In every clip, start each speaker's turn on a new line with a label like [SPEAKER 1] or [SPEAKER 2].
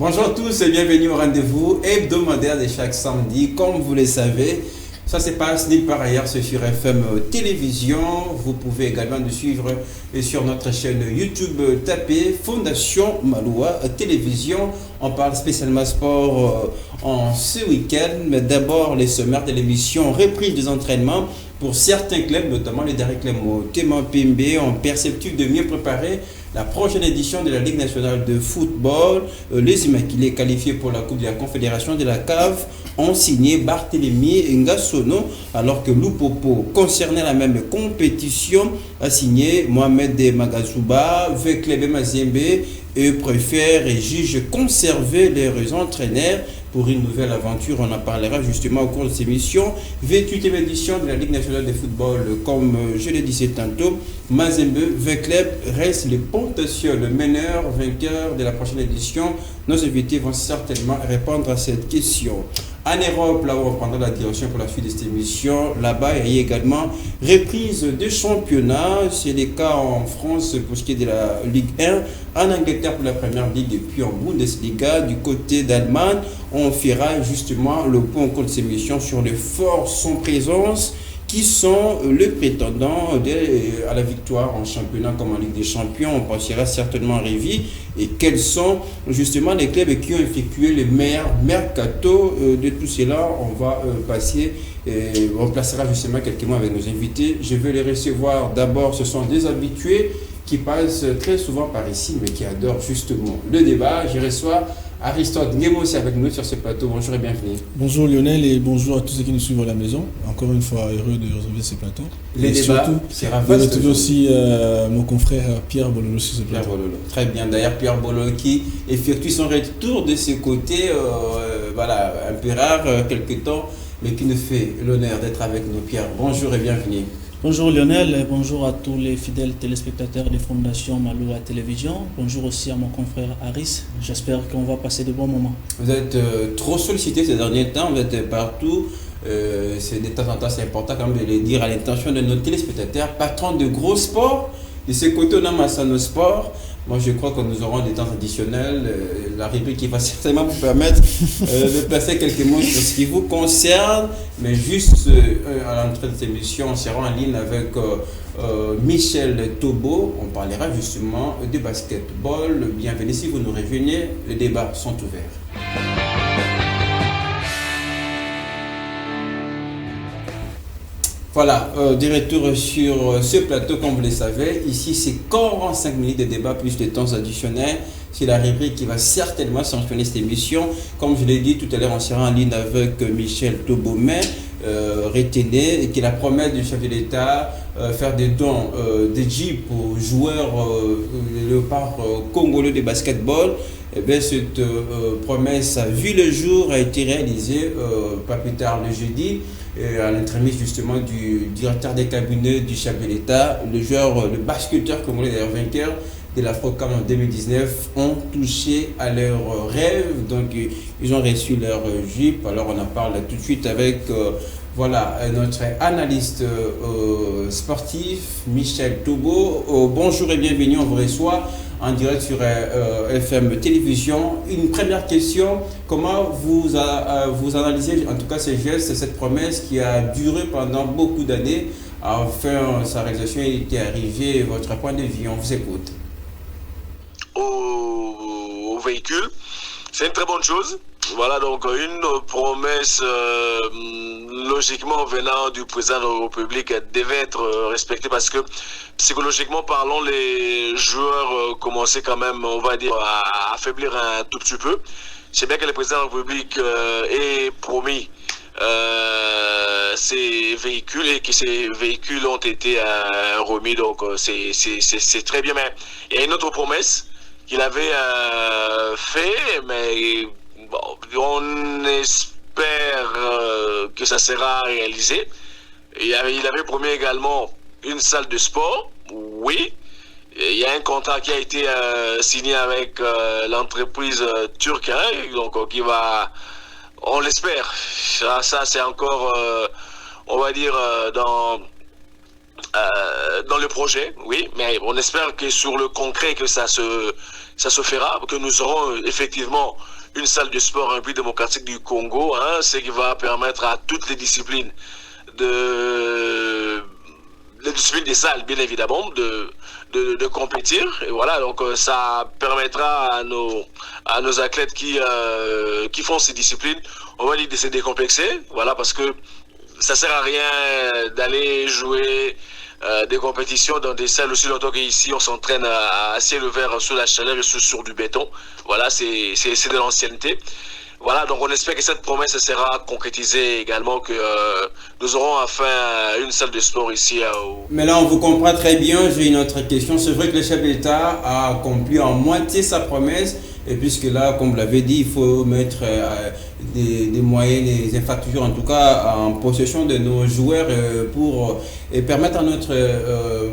[SPEAKER 1] Bonjour à tous et bienvenue au rendez-vous hebdomadaire de chaque samedi. Comme vous le savez, ça se passe nulle part ailleurs, c'est sur FM Télévision. Vous pouvez également nous suivre sur notre chaîne YouTube. Tapez Fondation Maloua Télévision. On parle spécialement sport en ce week-end. Mais d'abord, les sommaires de l'émission, reprise des entraînements pour certains clubs, notamment les derniers clubs Téman PMB, ont perceptif de mieux préparer la prochaine édition de la Ligue nationale de football. Les Immaculés qualifiés pour la Coupe de la Confédération de la CAF ont signé Barthélemy Ngassono, alors que Lupopo, concerné la même compétition, a signé Mohamed Magazouba. Veclebe Mazembe et préfère et juge conserver leurs entraîneurs pour une nouvelle aventure. On en parlera justement au cours de cette émission. 28e édition de la Ligue nationale de football, comme je l'ai dit tantôt, Mazembe, Vecleb reste le potentiel meneur, vainqueur de la prochaine édition. Nos invités vont certainement répondre à cette question. En Europe, là où on prendra la direction pour la suite de cette émission, là-bas, il y a également reprise de championnat. C'est le cas en France pour ce qui est de la Ligue 1, en Angleterre pour la première ligue et puis en Bundesliga. Du côté d'Allemagne, on fera justement le point au cours de cette émission sur les forces en présence qui sont les prétendants à la victoire en championnat comme en Ligue des Champions. On pensera certainement à Révi et quels sont justement les clubs qui ont effectué les meilleurs mercato. De tout cela, on va passer, on placera justement quelques mots avec nos invités. Je vais les recevoir. D'abord, ce sont des habitués qui passent très souvent par ici, mais qui adorent justement le débat. Je reçois Aristote Ngemo aussi avec nous sur ce plateau. Bonjour et bienvenue.
[SPEAKER 2] Bonjour Lionel et bonjour à tous ceux qui nous suivent à la maison. Encore une fois, heureux de retrouver ce plateau.
[SPEAKER 1] Les débats, c'est
[SPEAKER 2] de retrouver aussi mon confrère Pierre Bololo sur ce plateau.
[SPEAKER 1] Pierre Bololo. Très bien. D'ailleurs, Pierre Bololo qui effectue son retour de ce côté, voilà, un peu rare, quelque temps, mais qui nous fait l'honneur d'être avec nous. Pierre, bonjour et bienvenue.
[SPEAKER 3] Bonjour Lionel et bonjour à tous les fidèles téléspectateurs de Fondation Maloua Télévision. Bonjour aussi à mon confrère Aris. J'espère qu'on va passer de bons moments.
[SPEAKER 1] Vous êtes trop sollicité ces derniers temps, vous êtes partout. C'est de temps en temps, c'est important quand même de le dire à l'intention de nos téléspectateurs. Patron de gros sports, de ce côté on a Massano Sport. Moi je crois que nous aurons des temps additionnels. La rubrique qui va certainement vous permettre de placer quelques mots sur ce qui vous concerne. Mais juste à l'entrée de cette émission, on sera en ligne avec Michel Tobo. On parlera justement de basketball. Bienvenue si vous nous rejoignez. Les débats sont ouverts. Voilà, de retour sur ce plateau, comme vous le savez. Ici, c'est 45 minutes de débat plus de temps additionnels. C'est la rubrique qui va certainement sanctionner cette émission. Comme je l'ai dit tout à l'heure, on sera en ligne avec Michel Tobomé. Retenez qu'il a promis du chef de l'État faire des dons de jeeps aux joueurs léopards congolais de basketball. Et bien, cette promesse a vu le jour, a été réalisée pas plus tard le jeudi. À l'entremise justement du directeur des cabinets du chef de l'État, le basketteur congolais d'ailleurs vainqueur de l'Afro-Cup en 2019 ont touché à leurs rêves, donc ils ont reçu leur Jeep. Alors on en parle tout de suite avec voilà, notre analyste sportif Michel Tobo. Bonjour et bienvenue, on vous reçoit en direct sur FM Télévision. Une première question, comment vous analysez en tout cas ces gestes, cette promesse qui a duré pendant beaucoup d'années, enfin sa réalisation était arrivée, votre point de vue, on vous écoute.
[SPEAKER 4] Au véhicule, c'est une très bonne chose. Voilà donc une promesse logiquement venant du président de la République devait être respectée parce que psychologiquement parlant, les joueurs commençaient quand même, on va dire, à affaiblir un tout petit peu. C'est bien que le président de la République ait promis ces véhicules et que ces véhicules ont été remis, donc c'est très bien. Mais il y a une autre promesse qu'il avait fait, mais bon, on espère que ça sera réalisé. Il avait promis également une salle de sport, oui. Il y a un contrat qui a été signé avec l'entreprise turque, hein, donc qui va, on l'espère. Ça c'est encore, on va dire, dans le projet, oui, mais on espère que sur le concret que ça se fera, que nous aurons effectivement une salle de sport en République démocratique du Congo, hein, ce qui va permettre à toutes les disciplines les disciplines des salles, bien évidemment, de compétir. Et voilà, donc ça permettra à nos athlètes qui font ces disciplines, on va dire, de se décomplexer, voilà, parce que ça sert à rien d'aller jouer des compétitions dans des salles aussi longtemps qu'ici on s'entraîne à ciel ouvert sous la chaleur et sur du béton. Voilà, c'est de l'ancienneté. Voilà, donc on espère que cette promesse sera concrétisée également, que nous aurons enfin une salle de sport ici.
[SPEAKER 1] Mais là, on vous comprend très bien. J'ai une autre question. C'est vrai que le chef de l'État a accompli en moitié sa promesse. Et puisque là, comme vous l'avez dit, il faut mettre des moyens, des infrastructures en tout cas en possession de nos joueurs pour permettre à notre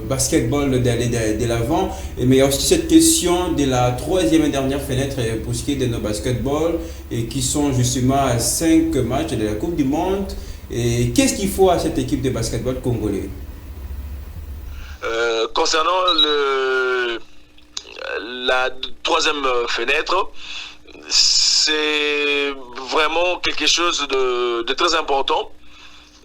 [SPEAKER 1] basketball d'aller de l'avant. Mais il y a aussi cette question de la troisième et dernière fenêtre pour ce qui est de nos basketballs et qui sont justement à 5 matchs de la Coupe du Monde. Et qu'est-ce qu'il faut à cette équipe de basketball congolais?
[SPEAKER 4] Concernant la troisième fenêtre, c'est vraiment quelque chose de très important.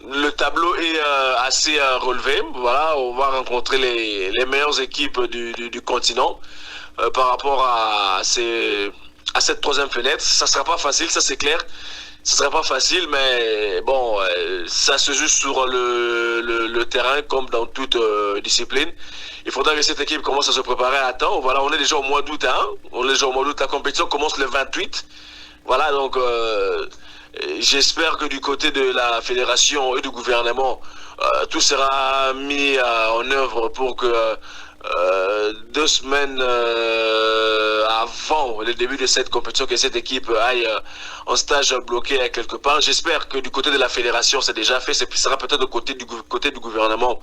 [SPEAKER 4] Le tableau est assez relevé. Voilà, on va rencontrer les meilleures équipes du continent par rapport à cette troisième fenêtre. Ça ne sera pas facile, ça c'est clair. Ce ne sera pas facile, mais bon, ça se joue sur le terrain comme dans toute discipline. Il faudra que cette équipe commence à se préparer à temps. Voilà, on est déjà au mois d'août, hein. On est déjà au mois d'août. La compétition commence le 28. Voilà, donc j'espère que du côté de la fédération et du gouvernement, tout sera mis en œuvre pour que 2 semaines avant le début de cette compétition, que cette équipe aille en stage bloqué à quelque part. J'espère que du côté de la fédération, c'est déjà fait. Ce sera peut-être côté du gouvernement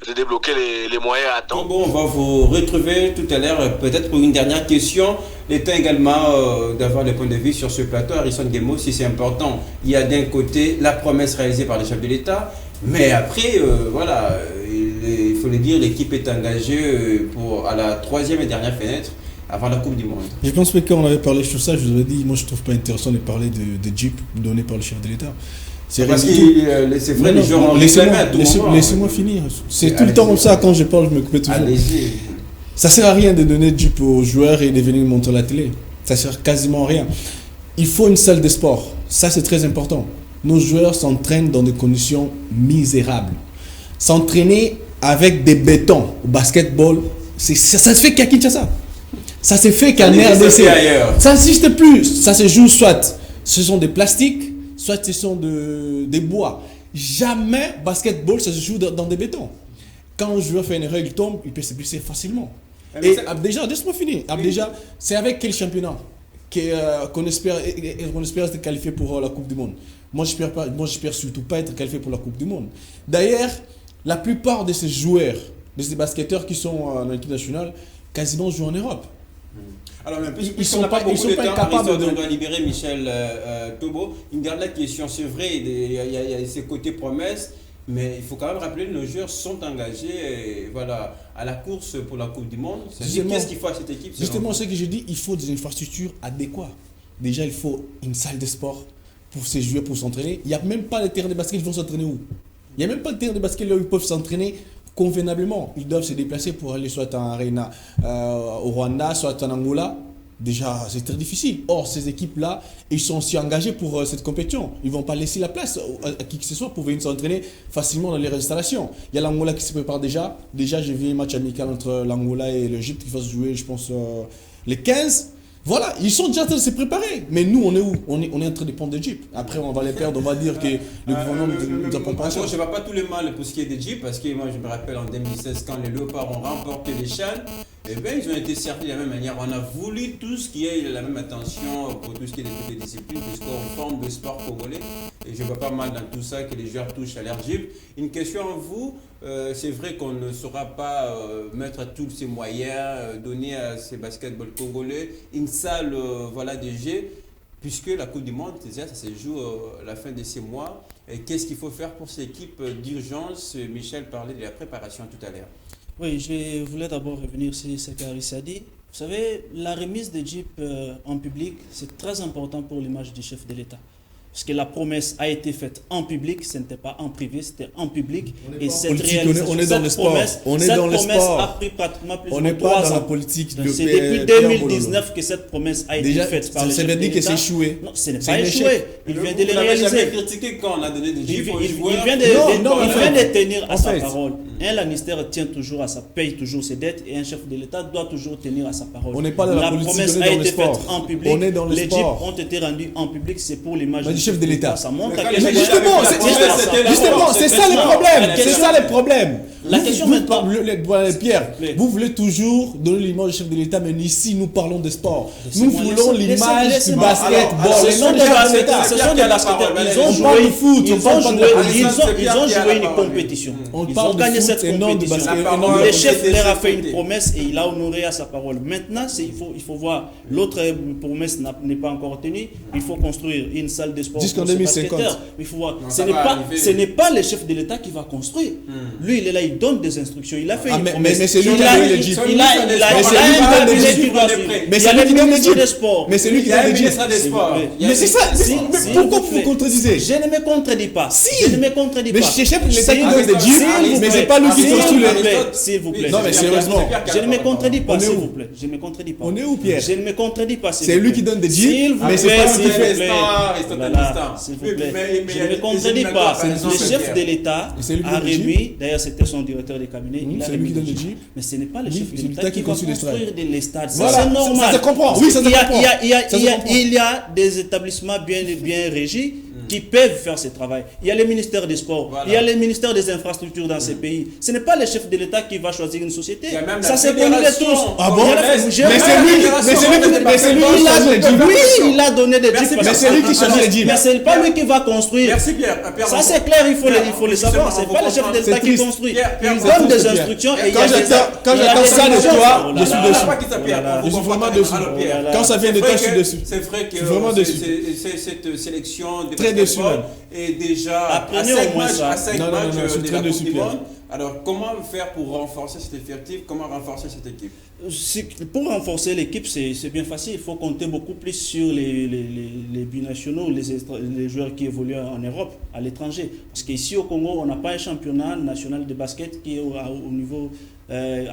[SPEAKER 4] de débloquer les moyens à temps.
[SPEAKER 1] Bon, on va vous retrouver tout à l'heure, peut-être pour une dernière question. Le temps également d'avoir le point de vue sur ce plateau. Harrison Guémo, si c'est important, il y a d'un côté la promesse réalisée par le chef de l'État, mais après, voilà, il faut le dire, l'équipe est engagée à la troisième et dernière fenêtre avant la Coupe du Monde.
[SPEAKER 2] Je pense que quand on avait parlé sur ça, je vous avais dit, moi je trouve pas intéressant de parler de Jeep donné par le chef de l'État.
[SPEAKER 1] Parce que c'est vrai, les gens ont
[SPEAKER 2] laissez-moi finir. C'est tout le temps comme ça, quand je parle, je me coupe toujours.
[SPEAKER 1] Allez-y.
[SPEAKER 2] Ça sert à rien de donner Jeep aux joueurs et de venir montrer la télé. Ça sert quasiment à rien. Il faut une salle de sport. Ça, c'est très important. Nos joueurs s'entraînent dans des conditions misérables. S'entraîner avec des bétons au basketball, ça se fait qu'à Kinshasa. Ça se fait qu'en RDC. Ça n'existe plus. Ça se joue soit ce sont des plastiques, soit ce sont des bois. Jamais basketball ça se joue dans des bétons. Quand un joueur fait une erreur, il tombe, il peut se blesser facilement. Et déjà, laisse-moi finir. Déjà, c'est avec quel championnat qu'on espère être qualifié pour la Coupe du Monde? Moi, j'espère surtout pas être qualifié pour la Coupe du Monde. D'ailleurs, la plupart de ces joueurs, de ces basketteurs qui sont en équipe nationale, quasiment jouent en Europe.
[SPEAKER 1] Alors,
[SPEAKER 2] ils sont pas capables
[SPEAKER 1] on doit libérer Michel Tobo. Une dernière question, c'est vrai, il y a ces côtés promesses, mais il faut quand même rappeler que nos joueurs sont engagés voilà, à la course pour la Coupe du Monde. Qu'est-ce qu'il faut à cette équipe?
[SPEAKER 2] Justement, ce que j'ai dit, il faut des infrastructures adéquates. Déjà, il faut une salle de sport pour ces joueurs pour s'entraîner. Il n'y a même pas de terrain de basket, ils vont s'entraîner où? Il n'y a même pas de terrain de basket là où ils peuvent s'entraîner convenablement. Ils doivent se déplacer pour aller soit en Arena au Rwanda, soit en Angola. Déjà, c'est très difficile. Or, ces équipes-là, ils sont aussi engagés pour cette compétition. Ils ne vont pas laisser la place à qui que ce soit pour venir s'entraîner facilement dans les installations. Il y a l'Angola qui se prépare déjà. Déjà, j'ai vu un match amical entre l'Angola et l'Égypte qui va se jouer, je pense, les 15. Voilà, ils sont déjà en train de se préparer. Mais nous, on est où? On est en train de prendre des Jeeps. Après, on va les perdre, on va dire que le gouvernement nous a pas pensé.
[SPEAKER 1] Je ne vois pas tout le mal pour ce qui est des Jeeps, parce que moi, je me rappelle en 2016, quand les Léopards ont remporté les Chan, eh bien, ils ont été servis de la même manière. On a voulu tous qu'il y ait la même attention pour tout ce qui est de toutes les disciplines, puisqu'on forme le sport congolais. Et je vois pas mal dans tout ça que les joueurs touchent à leur Jeep. Une question à vous. C'est vrai qu'on ne saura pas mettre tous ces moyens, donner à ces basketball congolais une salle voilà, de jeu. puisque la Coupe du Monde, déjà, ça se joue à la fin de ces mois. Qu'est-ce qu'il faut faire pour cette équipe d'urgence? Michel parlait de la préparation tout à l'heure.
[SPEAKER 3] Oui, je voulais d'abord revenir sur ce qu'Aris a dit. Vous savez, la remise de Jeep en public, c'est très important pour l'image du chef de l'État. Parce que la promesse a été faite en public, ce n'était pas en privé, c'était en public.
[SPEAKER 2] Et cette réalisation,
[SPEAKER 3] on est dans le sport. On est dans le sport. A pris pratiquement plus de 3 ans.
[SPEAKER 2] On n'est pas dans la politique.
[SPEAKER 3] C'est depuis 2019 que cette promesse a été faite par le chef de l'État. Ça veut dire que c'est échoué. Non, ce n'est pas échoué. Il vient de le réaliser.
[SPEAKER 1] Vous n'avez jamais critiqué quand on a donné des Jeeps aux joueurs.
[SPEAKER 3] Il vient de tenir à sa parole. Un ministère tient toujours à sa paye toujours ses dettes et un chef de l'État doit toujours tenir à sa parole.
[SPEAKER 2] On n'est pas dans la politique,
[SPEAKER 3] promesse a été faite en public.
[SPEAKER 2] On est dans le
[SPEAKER 3] les
[SPEAKER 2] sport.
[SPEAKER 3] Jeeps ont été rendus en public, c'est pour l'image
[SPEAKER 2] du chef de l'État.
[SPEAKER 3] Ça montre à
[SPEAKER 2] quel point justement, c'est ça le problème. C'est ça le problème.
[SPEAKER 3] La question maintenant,
[SPEAKER 2] Pierre, vous voulez toujours donner l'image du chef de l'État, mais ici nous parlons de sport. Nous voulons l'image du basketball.
[SPEAKER 3] Ce sont des basketteurs. Ils ont joué foot. Ils ont joué une compétition. Ils ont gagné cette compétition. Le chef leur a fait une promesse et il a honoré à sa parole. Maintenant, il faut voir. L'autre promesse n'est pas encore tenue. Il faut construire une salle de sport pour ces basketteurs. Il faut voir. Ce n'est pas le chef de l'État qui va construire. Lui, il est là, il donne des instructions. Il a fait une promesse.
[SPEAKER 2] Mais c'est lui qui a donné le Jeep.
[SPEAKER 3] Mais c'est lui qui donne le Jeep.
[SPEAKER 2] Mais c'est lui qui donne le Jeep. Mais c'est ça. Pourquoi vous vous contredisez?
[SPEAKER 3] Je ne me contredis pas. Je ne me contredis pas.
[SPEAKER 2] Mais c'est le chef de l'État qui donne le Jeep, mais c'est pas lui qui construit le.
[SPEAKER 3] S'il vous plaît.
[SPEAKER 2] Non, mais sérieusement.
[SPEAKER 3] Je ne me contredis pas, s'il vous plaît. Je ne me contredis pas.
[SPEAKER 2] On est où, Pierre?
[SPEAKER 3] Je ne me contredis pas.
[SPEAKER 2] C'est lui qui donne des Jeeps, mais c'est pas lui qui fait.
[SPEAKER 3] S'il vous plaît. Je ne me contredis pas. Le chef de l'État a remis, d'ailleurs c'était son directeur de cabinet, il a remis des Jeeps. Mais ce n'est pas le chef de l'État qui va construire les stades. C'est normal.
[SPEAKER 2] Ça se comprend. Oui, ça se comprend.
[SPEAKER 3] Il y a des établissements bien régis qui peuvent faire ce travail. Il y a le ministère des Sports, il y a le ministère des Infrastructures dans ces pays. Ce n'est pas le chef de l'État qui va choisir une société. Ça c'est connu de tous.
[SPEAKER 2] Ah bon? Mais c'est lui qui a donné des Jeeps.
[SPEAKER 3] Oui, il a donné des Jeeps.
[SPEAKER 2] Mais c'est lui qui choisit les Jeeps.
[SPEAKER 3] Mais ce n'est pas lui qui va construire.
[SPEAKER 1] Merci Pierre.
[SPEAKER 3] Ça c'est clair, il faut le savoir. Ce n'est pas le chef de l'État qui construit. Il donne des instructions et il y a des...
[SPEAKER 2] Quand j'entends ça de toi, je suis dessus. Je suis vraiment dessus. Quand ça vient de toi, je suis dessus.
[SPEAKER 1] C'est vrai que cette sélection
[SPEAKER 2] très déçu
[SPEAKER 1] et déjà à 5 matchs de la Coupe du Monde. Alors comment faire pour renforcer cet effectif? Comment renforcer cette équipe?
[SPEAKER 3] Pour renforcer l'équipe, c'est bien facile. Il faut compter beaucoup plus sur les binationaux, les joueurs qui évoluent en Europe, à l'étranger. Parce qu'ici au Congo, on n'a pas un championnat national de basket qui est au niveau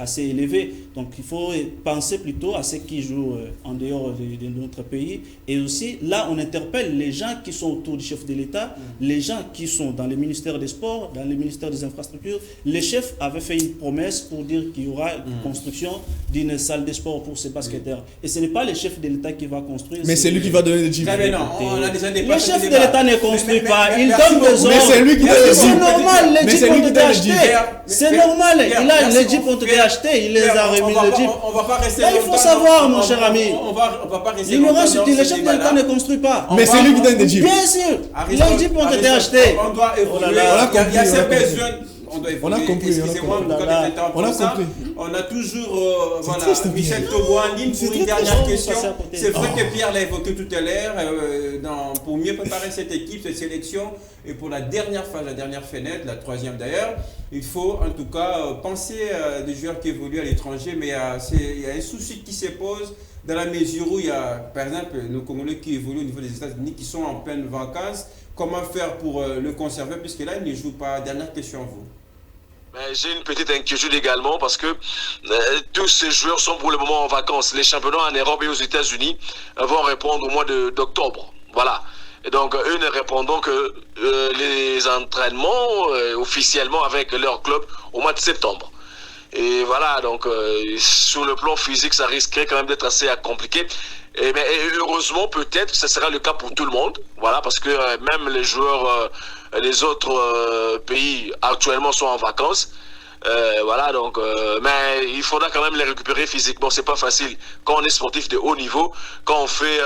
[SPEAKER 3] assez élevé. Donc il faut penser plutôt à ceux qui jouent en dehors de notre pays. Et aussi, là, on interpelle les gens qui sont autour du chef de l'État, les gens qui sont dans le ministère des Sports, dans le ministère des Infrastructures. Les chefs avaient fait une promesse pour dire qu'il y aura une construction d'une salle de sport pour ces basketteurs. Et ce n'est pas le chef de l'État qui va construire.
[SPEAKER 2] Mais c'est lui qui va donner des Jeeps.
[SPEAKER 3] Le chef de l'État ne construit pas. Il donne des ordres.
[SPEAKER 2] Mais c'est lui qui donne des Jeeps.
[SPEAKER 3] C'est normal, les Jeeps ont été achetés. C'est normal. Les Jeeps ont été achetés. Il les a remis les Jeeps. Il faut savoir, mon cher ami. L'ignorance, le chef de l'État ne construit pas.
[SPEAKER 2] Mais c'est lui qui donne des Jeeps.
[SPEAKER 3] Bien sûr. Les Jeeps ont été achetés.
[SPEAKER 1] On doit évoluer. Il y a ces besoins.
[SPEAKER 2] On a compris.
[SPEAKER 1] Excusez-moi, on a toujours Michel Togo en ligne pour une dernière question. C'est vrai que Pierre l'a évoqué tout à l'heure, pour mieux préparer cette équipe, cette sélection, et pour la dernière phase, la dernière fenêtre, la troisième d'ailleurs, il faut en tout cas penser à des joueurs qui évoluent à l'étranger, mais il y a un souci qui se pose dans la mesure où il y a, par exemple, nos Congolais qui évoluent au niveau des États-Unis, qui sont en pleine vacances. Comment faire pour le conserver, puisque là, il ne joue pas? Dernière question à vous.
[SPEAKER 4] J'ai une petite inquiétude également parce que tous ces joueurs sont pour le moment en vacances. Les championnats en Europe et aux États-Unis vont répondre au mois d'octobre. Voilà. Et donc, eux ne répondront que les entraînements officiellement avec leur club au mois de septembre. Et voilà, donc sur le plan physique, ça risquerait quand même d'être assez compliqué. Et heureusement, peut-être que ce sera le cas pour tout le monde. Voilà, parce que même les joueurs, les autres pays actuellement sont en vacances. Voilà, donc, mais il faudra quand même les récupérer physiquement. C'est pas facile quand on est sportif de haut niveau, quand on fait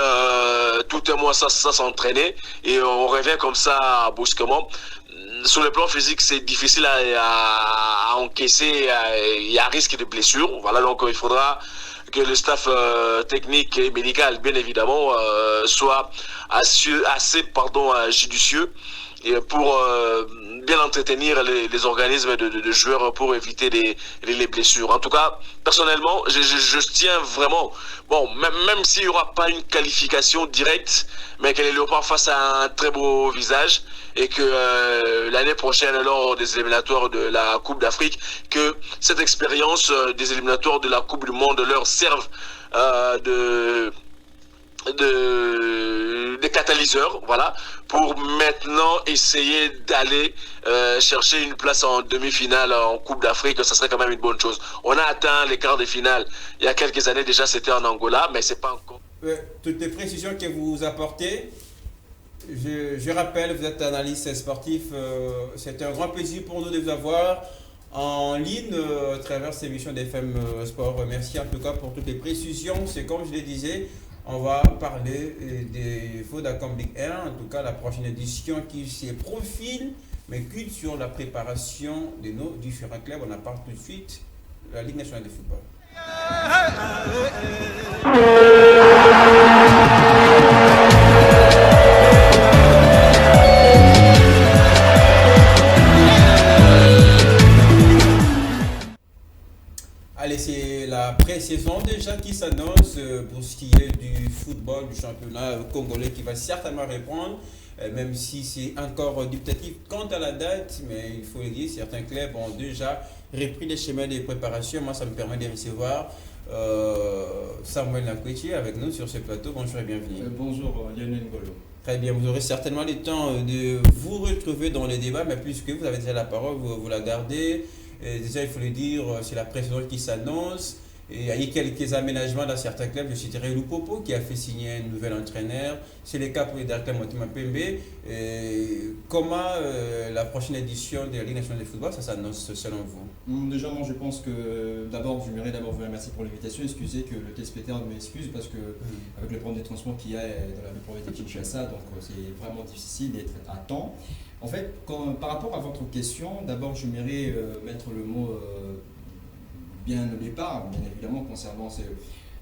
[SPEAKER 4] tout un mois ça s'entraîner et on revient comme ça brusquement. Sur le plan physique, c'est difficile à encaisser. Il y a risque de blessure. Voilà, donc il faudra que le staff technique et médical, bien évidemment, soit assez judicieux et pour bien entretenir les organismes de joueurs pour éviter les blessures. En tout cas, personnellement, je tiens vraiment, bon, même s'il n'y aura pas une qualification directe, mais que les Léopards fassent un très beau visage et que l'année prochaine, lors des éliminatoires de la Coupe d'Afrique, que cette expérience des éliminatoires de la Coupe du Monde leur serve des catalyseurs, voilà, pour maintenant essayer d'aller chercher une place en demi-finale en Coupe d'Afrique. Ça serait quand même une bonne chose. On a atteint les quarts de finale il y a quelques années déjà, c'était en Angola, mais c'est pas encore.
[SPEAKER 1] Toutes les précisions que vous apportez, je rappelle, vous êtes analyste sportif, c'est un grand plaisir pour nous de vous avoir en ligne à travers cette émission d'FM Sport. Merci en tout cas pour toutes les précisions. C'est comme je le disais, on va parler des Vodacom Ligue 1, en tout cas la prochaine édition qui se profile, mais culte sur la préparation de nos différents clubs. On en parle tout de suite, la Ligue nationale de football. Allez, c'est la pré-saison déjà qui s'annonce pour ce qui est du football, du championnat congolais qui va certainement répondre, même si c'est encore dubitatif quant à la date, mais il faut le dire, certains clubs ont déjà repris les chemins de préparation. Moi, ça me permet de recevoir Samuel Nakweti avec nous sur ce plateau. Bonjour et bienvenue.
[SPEAKER 5] Bonjour Lionel Ngolo.
[SPEAKER 1] Très bien, vous aurez certainement le temps de vous retrouver dans les débats, mais puisque vous avez déjà la parole, vous la gardez. Et déjà, il faut le dire, c'est la pré-saison qui s'annonce. Et il y a eu quelques aménagements dans certains clubs. Je citerai Lupopo qui a fait signer un nouvel entraîneur. C'est le cas pour les Darkle Motema Pembe. Comment la prochaine édition de la Ligue nationale de football, ça s'annonce selon vous?
[SPEAKER 5] Déjà, moi je pense que j'aimerais d'abord vous remercier pour l'invitation. Excusez que le téléspectateur m'excuse parce que avec le problème de transport qu'il y a dans la province de Kinshasa, donc c'est vraiment difficile d'être à temps. En fait, par rapport à votre question, d'abord j'aimerais mettre le mot bien au départ, bien évidemment concernant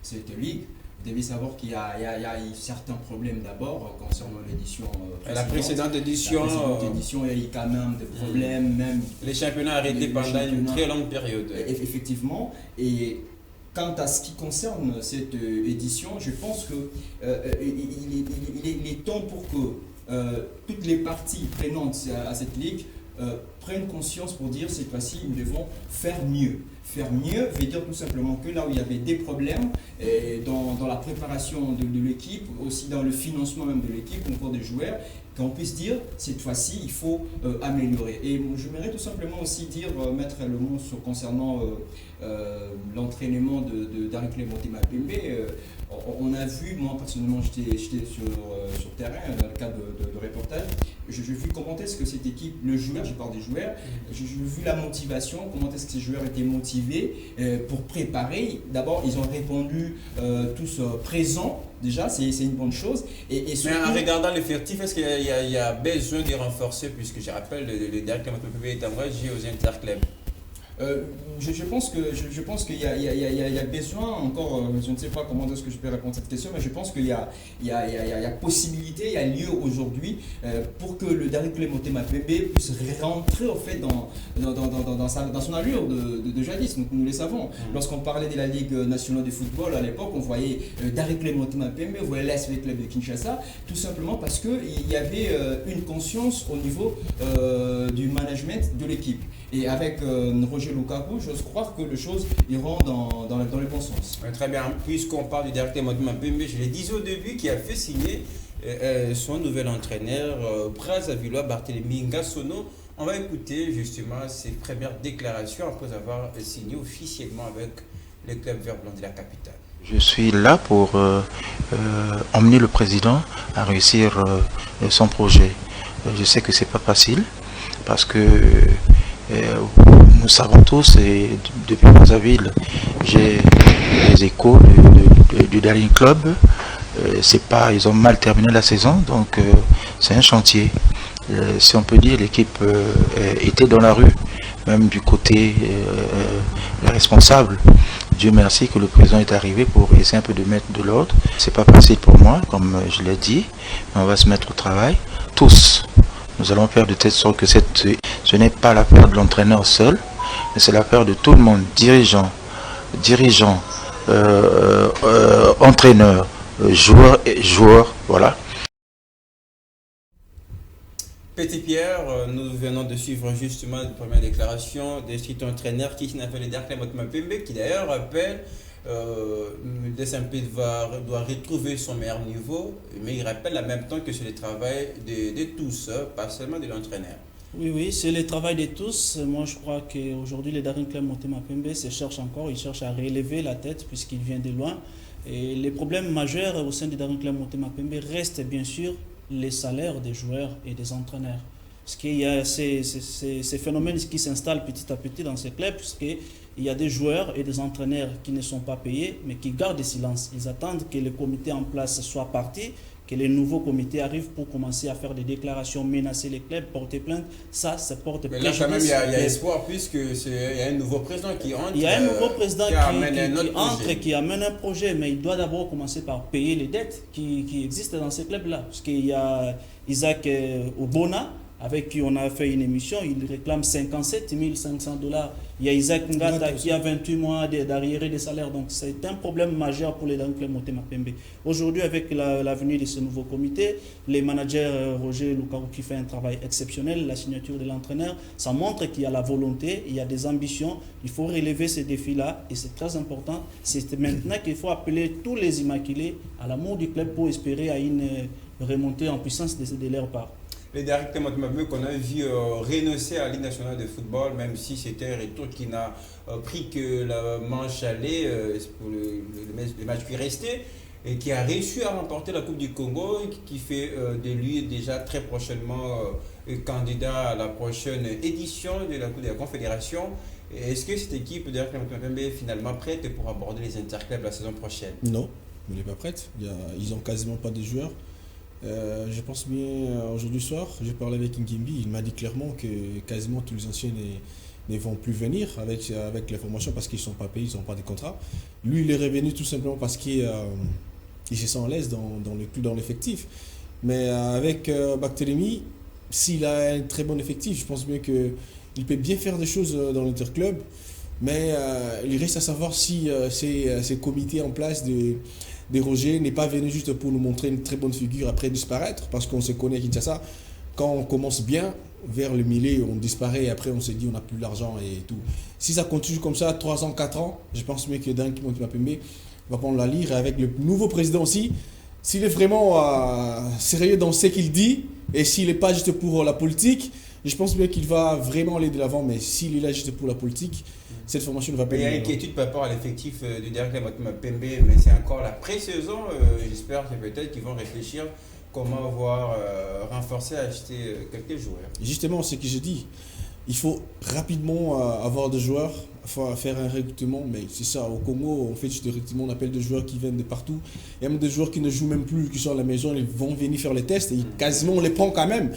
[SPEAKER 5] cette ligue. Vous devez savoir qu'il y a eu certains problèmes d'abord concernant l'édition précédente.
[SPEAKER 1] La précédente édition,
[SPEAKER 5] il y a eu quand même des problèmes. Même
[SPEAKER 1] les championnats arrêtés pendant une très longue période.
[SPEAKER 5] Effectivement. Et quant à ce qui concerne cette édition, je pense qu'il est temps pour que toutes les parties prenantes à cette ligue prennent conscience pour dire cette fois-ci, nous devons faire mieux. Faire mieux veut dire tout simplement que là où il y avait des problèmes dans la préparation de l'équipe, aussi dans le financement même de l'équipe, encore des joueurs, qu'on puisse dire cette fois-ci il faut améliorer. Et j'aimerais tout simplement aussi mettre le mot concernant l'entraînement d'Ariclé Motema Pembe. On a vu, moi personnellement j'étais sur terrain dans le cadre de reportage, j'ai vu comment est-ce que cette équipe, le joueur, je parle des joueurs, j'ai vu la motivation, comment est-ce que ces joueurs étaient motivés pour préparer. D'abord ils ont répondu tous présents, déjà c'est une bonne chose. Et surtout,
[SPEAKER 1] mais en regardant l'effectif, est-ce qu'il y a besoin de renforcer, puisque je rappelle le dernier club est engagé aux interclubs?
[SPEAKER 5] Je pense qu'il y a besoin encore, je ne sais pas comment est-ce que je peux répondre à cette question, mais je pense qu'il y a possibilité, il y a lieu aujourd'hui pour que le Dariclé Motema Pembe puisse rentrer au fait dans son allure de jadis. Nous le savons. Lorsqu'on parlait de la Ligue nationale de football à l'époque, on voyait Dariclé Motema Pembe, on voyait l'ASV Club de Kinshasa, tout simplement parce qu'il y avait une conscience au niveau du management de l'équipe. Et avec Roger Lukaku, j'ose croire que les choses iront dans le bon sens.
[SPEAKER 1] Très bien, puisqu'on parle du directeur Motema Pembe, je l'ai dit au début, qui a fait signer son nouvel entraîneur, Brazzaville, Barthélémy Ngassono. On va écouter justement ses premières déclarations après avoir signé officiellement avec le club vert blanc de la capitale.
[SPEAKER 6] Je suis là pour emmener le président à réussir son projet. Je sais que c'est pas facile parce que nous savons tous, et depuis Brazzaville, j'ai les échos du dernier club. Ils ont mal terminé la saison, donc c'est un chantier. Si on peut dire, l'équipe était dans la rue, même du côté responsable. Dieu merci que le président est arrivé pour essayer un peu de mettre de l'ordre. C'est pas facile pour moi, comme je l'ai dit, mais on va se mettre au travail. Tous, nous allons faire de telle sorte que ce n'est pas l'affaire de l'entraîneur seul, mais c'est l'affaire de tout le monde, dirigeants, entraîneurs, joueurs, voilà.
[SPEAKER 1] Petit Pierre, nous venons de suivre justement la première déclaration de cet entraîneur qui s'appelle Derklé Motema-Pembe, qui d'ailleurs rappelle DSMP doit retrouver son meilleur niveau, mais il rappelle en même temps que c'est le travail de tous, pas seulement de l'entraîneur.
[SPEAKER 3] Oui, c'est le travail de tous. Moi, je crois qu'aujourd'hui, le Derklé Motema-Pembe se cherche encore, il cherche à relever la tête puisqu'il vient de loin. Et les problèmes majeurs au sein du Derklé Motema-Pembe restent bien sûr les salaires des joueurs et des entraîneurs. Parce qu'il y a ces phénomènes qui s'installent petit à petit dans ces clubs, puisqu'il y a des joueurs et des entraîneurs qui ne sont pas payés, mais qui gardent le silence. Ils attendent que le comité en place soit parti, que les nouveaux comités arrivent pour commencer à faire des déclarations, menacer les clubs, porter plainte. Ça porte
[SPEAKER 1] préjudice. Mais là, quand même, il y a espoir, puisqu'il y a un nouveau président qui entre.
[SPEAKER 3] Il y a un nouveau président qui amène un projet, mais il doit d'abord commencer par payer les dettes qui existent dans ces clubs-là. Parce qu'il y a Isaac Obona, avec qui on a fait une émission, il réclame 57 500 $. Il y a Isaac Ngata qui a 28 mois d'arriérés de salaire. Donc c'est un problème majeur pour les Derklé Motema-Pembe. Aujourd'hui, avec la venue de ce nouveau comité, les managers Roger Lukaku qui fait un travail exceptionnel, la signature de l'entraîneur, ça montre qu'il y a la volonté, il y a des ambitions. Il faut relever ces défis-là et c'est très important. C'est maintenant qu'il faut appeler tous les immaculés à l'amour du club pour espérer à une remontée en puissance de leur part.
[SPEAKER 1] Le Derklé Motema-Pembe qu'on a vu renoncer à la Ligue nationale de football, même si c'était un retour qui n'a pris que la manche allée pour le match qui restait, et qui a réussi à remporter la Coupe du Congo, qui fait de lui déjà très prochainement candidat à la prochaine édition de la Coupe de la Confédération. Est-ce que cette équipe de Derklé Motema-Pembe est finalement prête pour aborder les interclubs la saison prochaine?
[SPEAKER 2] Non, elle n'est pas prête. Ils n'ont quasiment pas de joueurs. Je pense bien aujourd'hui soir, j'ai parlé avec Nkimbi, il m'a dit clairement que quasiment tous les anciens ne vont plus venir avec les formations parce qu'ils ne sont pas payés, ils n'ont pas de contrat. Lui, il est revenu tout simplement parce qu'il se sent à l'aise dans l'effectif. Mais avec Barthélemy, s'il a un très bon effectif, je pense bien qu'il peut bien faire des choses dans l'interclub. Mais il reste à savoir si ces comités en place de Roger n'est pas venu juste pour nous montrer une très bonne figure après disparaître, parce qu'on se connaît à Kinshasa, quand on commence bien, vers le milieu, on disparaît et après on se dit on n'a plus l'argent et tout. Si ça continue comme ça, 3 ans, 4 ans, je pense bien que Derklé Motema-Pembe va prendre la lyre, avec le nouveau président aussi, s'il est vraiment sérieux dans ce qu'il dit et s'il n'est pas juste pour la politique, je pense bien qu'il va vraiment aller de l'avant, mais s'il est là juste pour la politique, cette formation ne va pas.
[SPEAKER 1] Il y a une inquiétude par rapport à l'effectif du Derklé Motema-Pembe, mais c'est encore la pré-saison. J'espère que peut-être qu'ils vont réfléchir comment voir renforcer, acheter quelques joueurs.
[SPEAKER 2] Justement, ce que je dis, il faut rapidement avoir des joueurs, faire un recrutement, mais c'est ça, au Congo, on fait juste des recrutements, on appelle des joueurs qui viennent de partout. Il y a même des joueurs qui ne jouent même plus, qui sont à la maison, ils vont venir faire les tests et quasiment on les prend quand même.